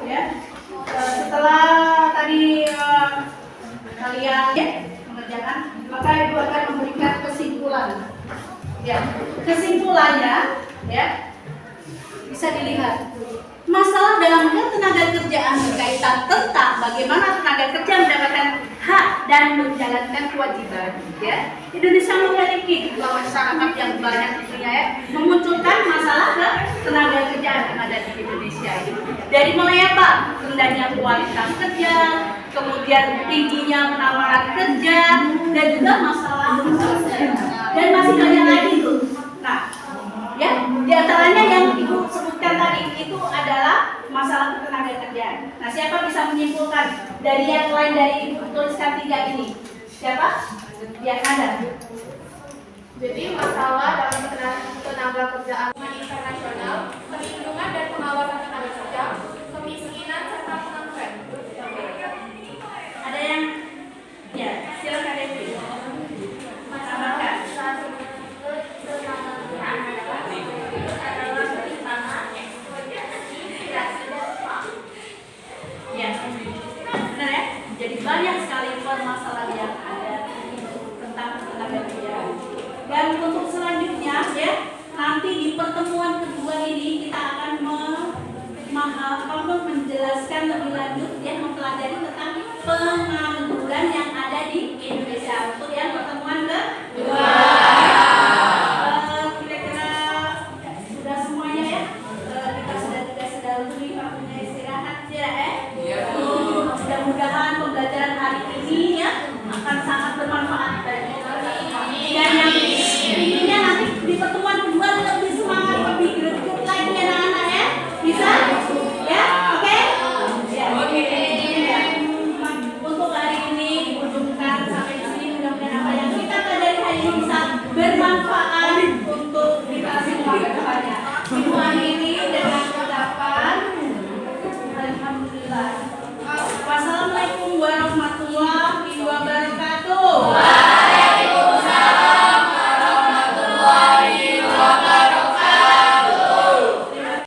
Ya. Setelah tadi kalian mengerjakan, maka ibu akan memberikan kesimpulan. Ya, kesimpulannya, ya, bisa dilihat. Masalah dalam hal tenaga kerjaan berkaitan tentang bagaimana tenaga kerja mendapatkan hak dan menjalankan kewajiban. Ya, Indonesia memiliki jumlah masyarakat yang banyak tentunya ya, memunculkan masalah ke tenaga kerjaan yang ada di Indonesia. Dari mulai apa? Rendahnya kualitas kerja, kemudian tingginya penawaran kerja, dan juga masalah dan masih banyak lagi tuh. Nah, ya, diantaranya yang ibu sebutkan tadi itu adalah masalah tenaga kerjaan. Nah, siapa bisa menyimpulkan dari yang lain dari ibu tuliskan 3 ini? Siapa? Yang ada. Jadi masalah dalam tenaga kerjaan internasional, perlindungan dan pengawasan tenaga kerja, kemiskinan serta pengangguran. Ada yang? Ya, silakan Devi. Tambahkan. Ya, benar ya. Jadi banyak sekali permasalahan yang ada tentang tenaga kerja. Dan untuk selanjutnya ya, nanti di pertemuan kedua ini kita akan menjelaskan lebih lanjut ya, mempelajari tentang pengangguran yang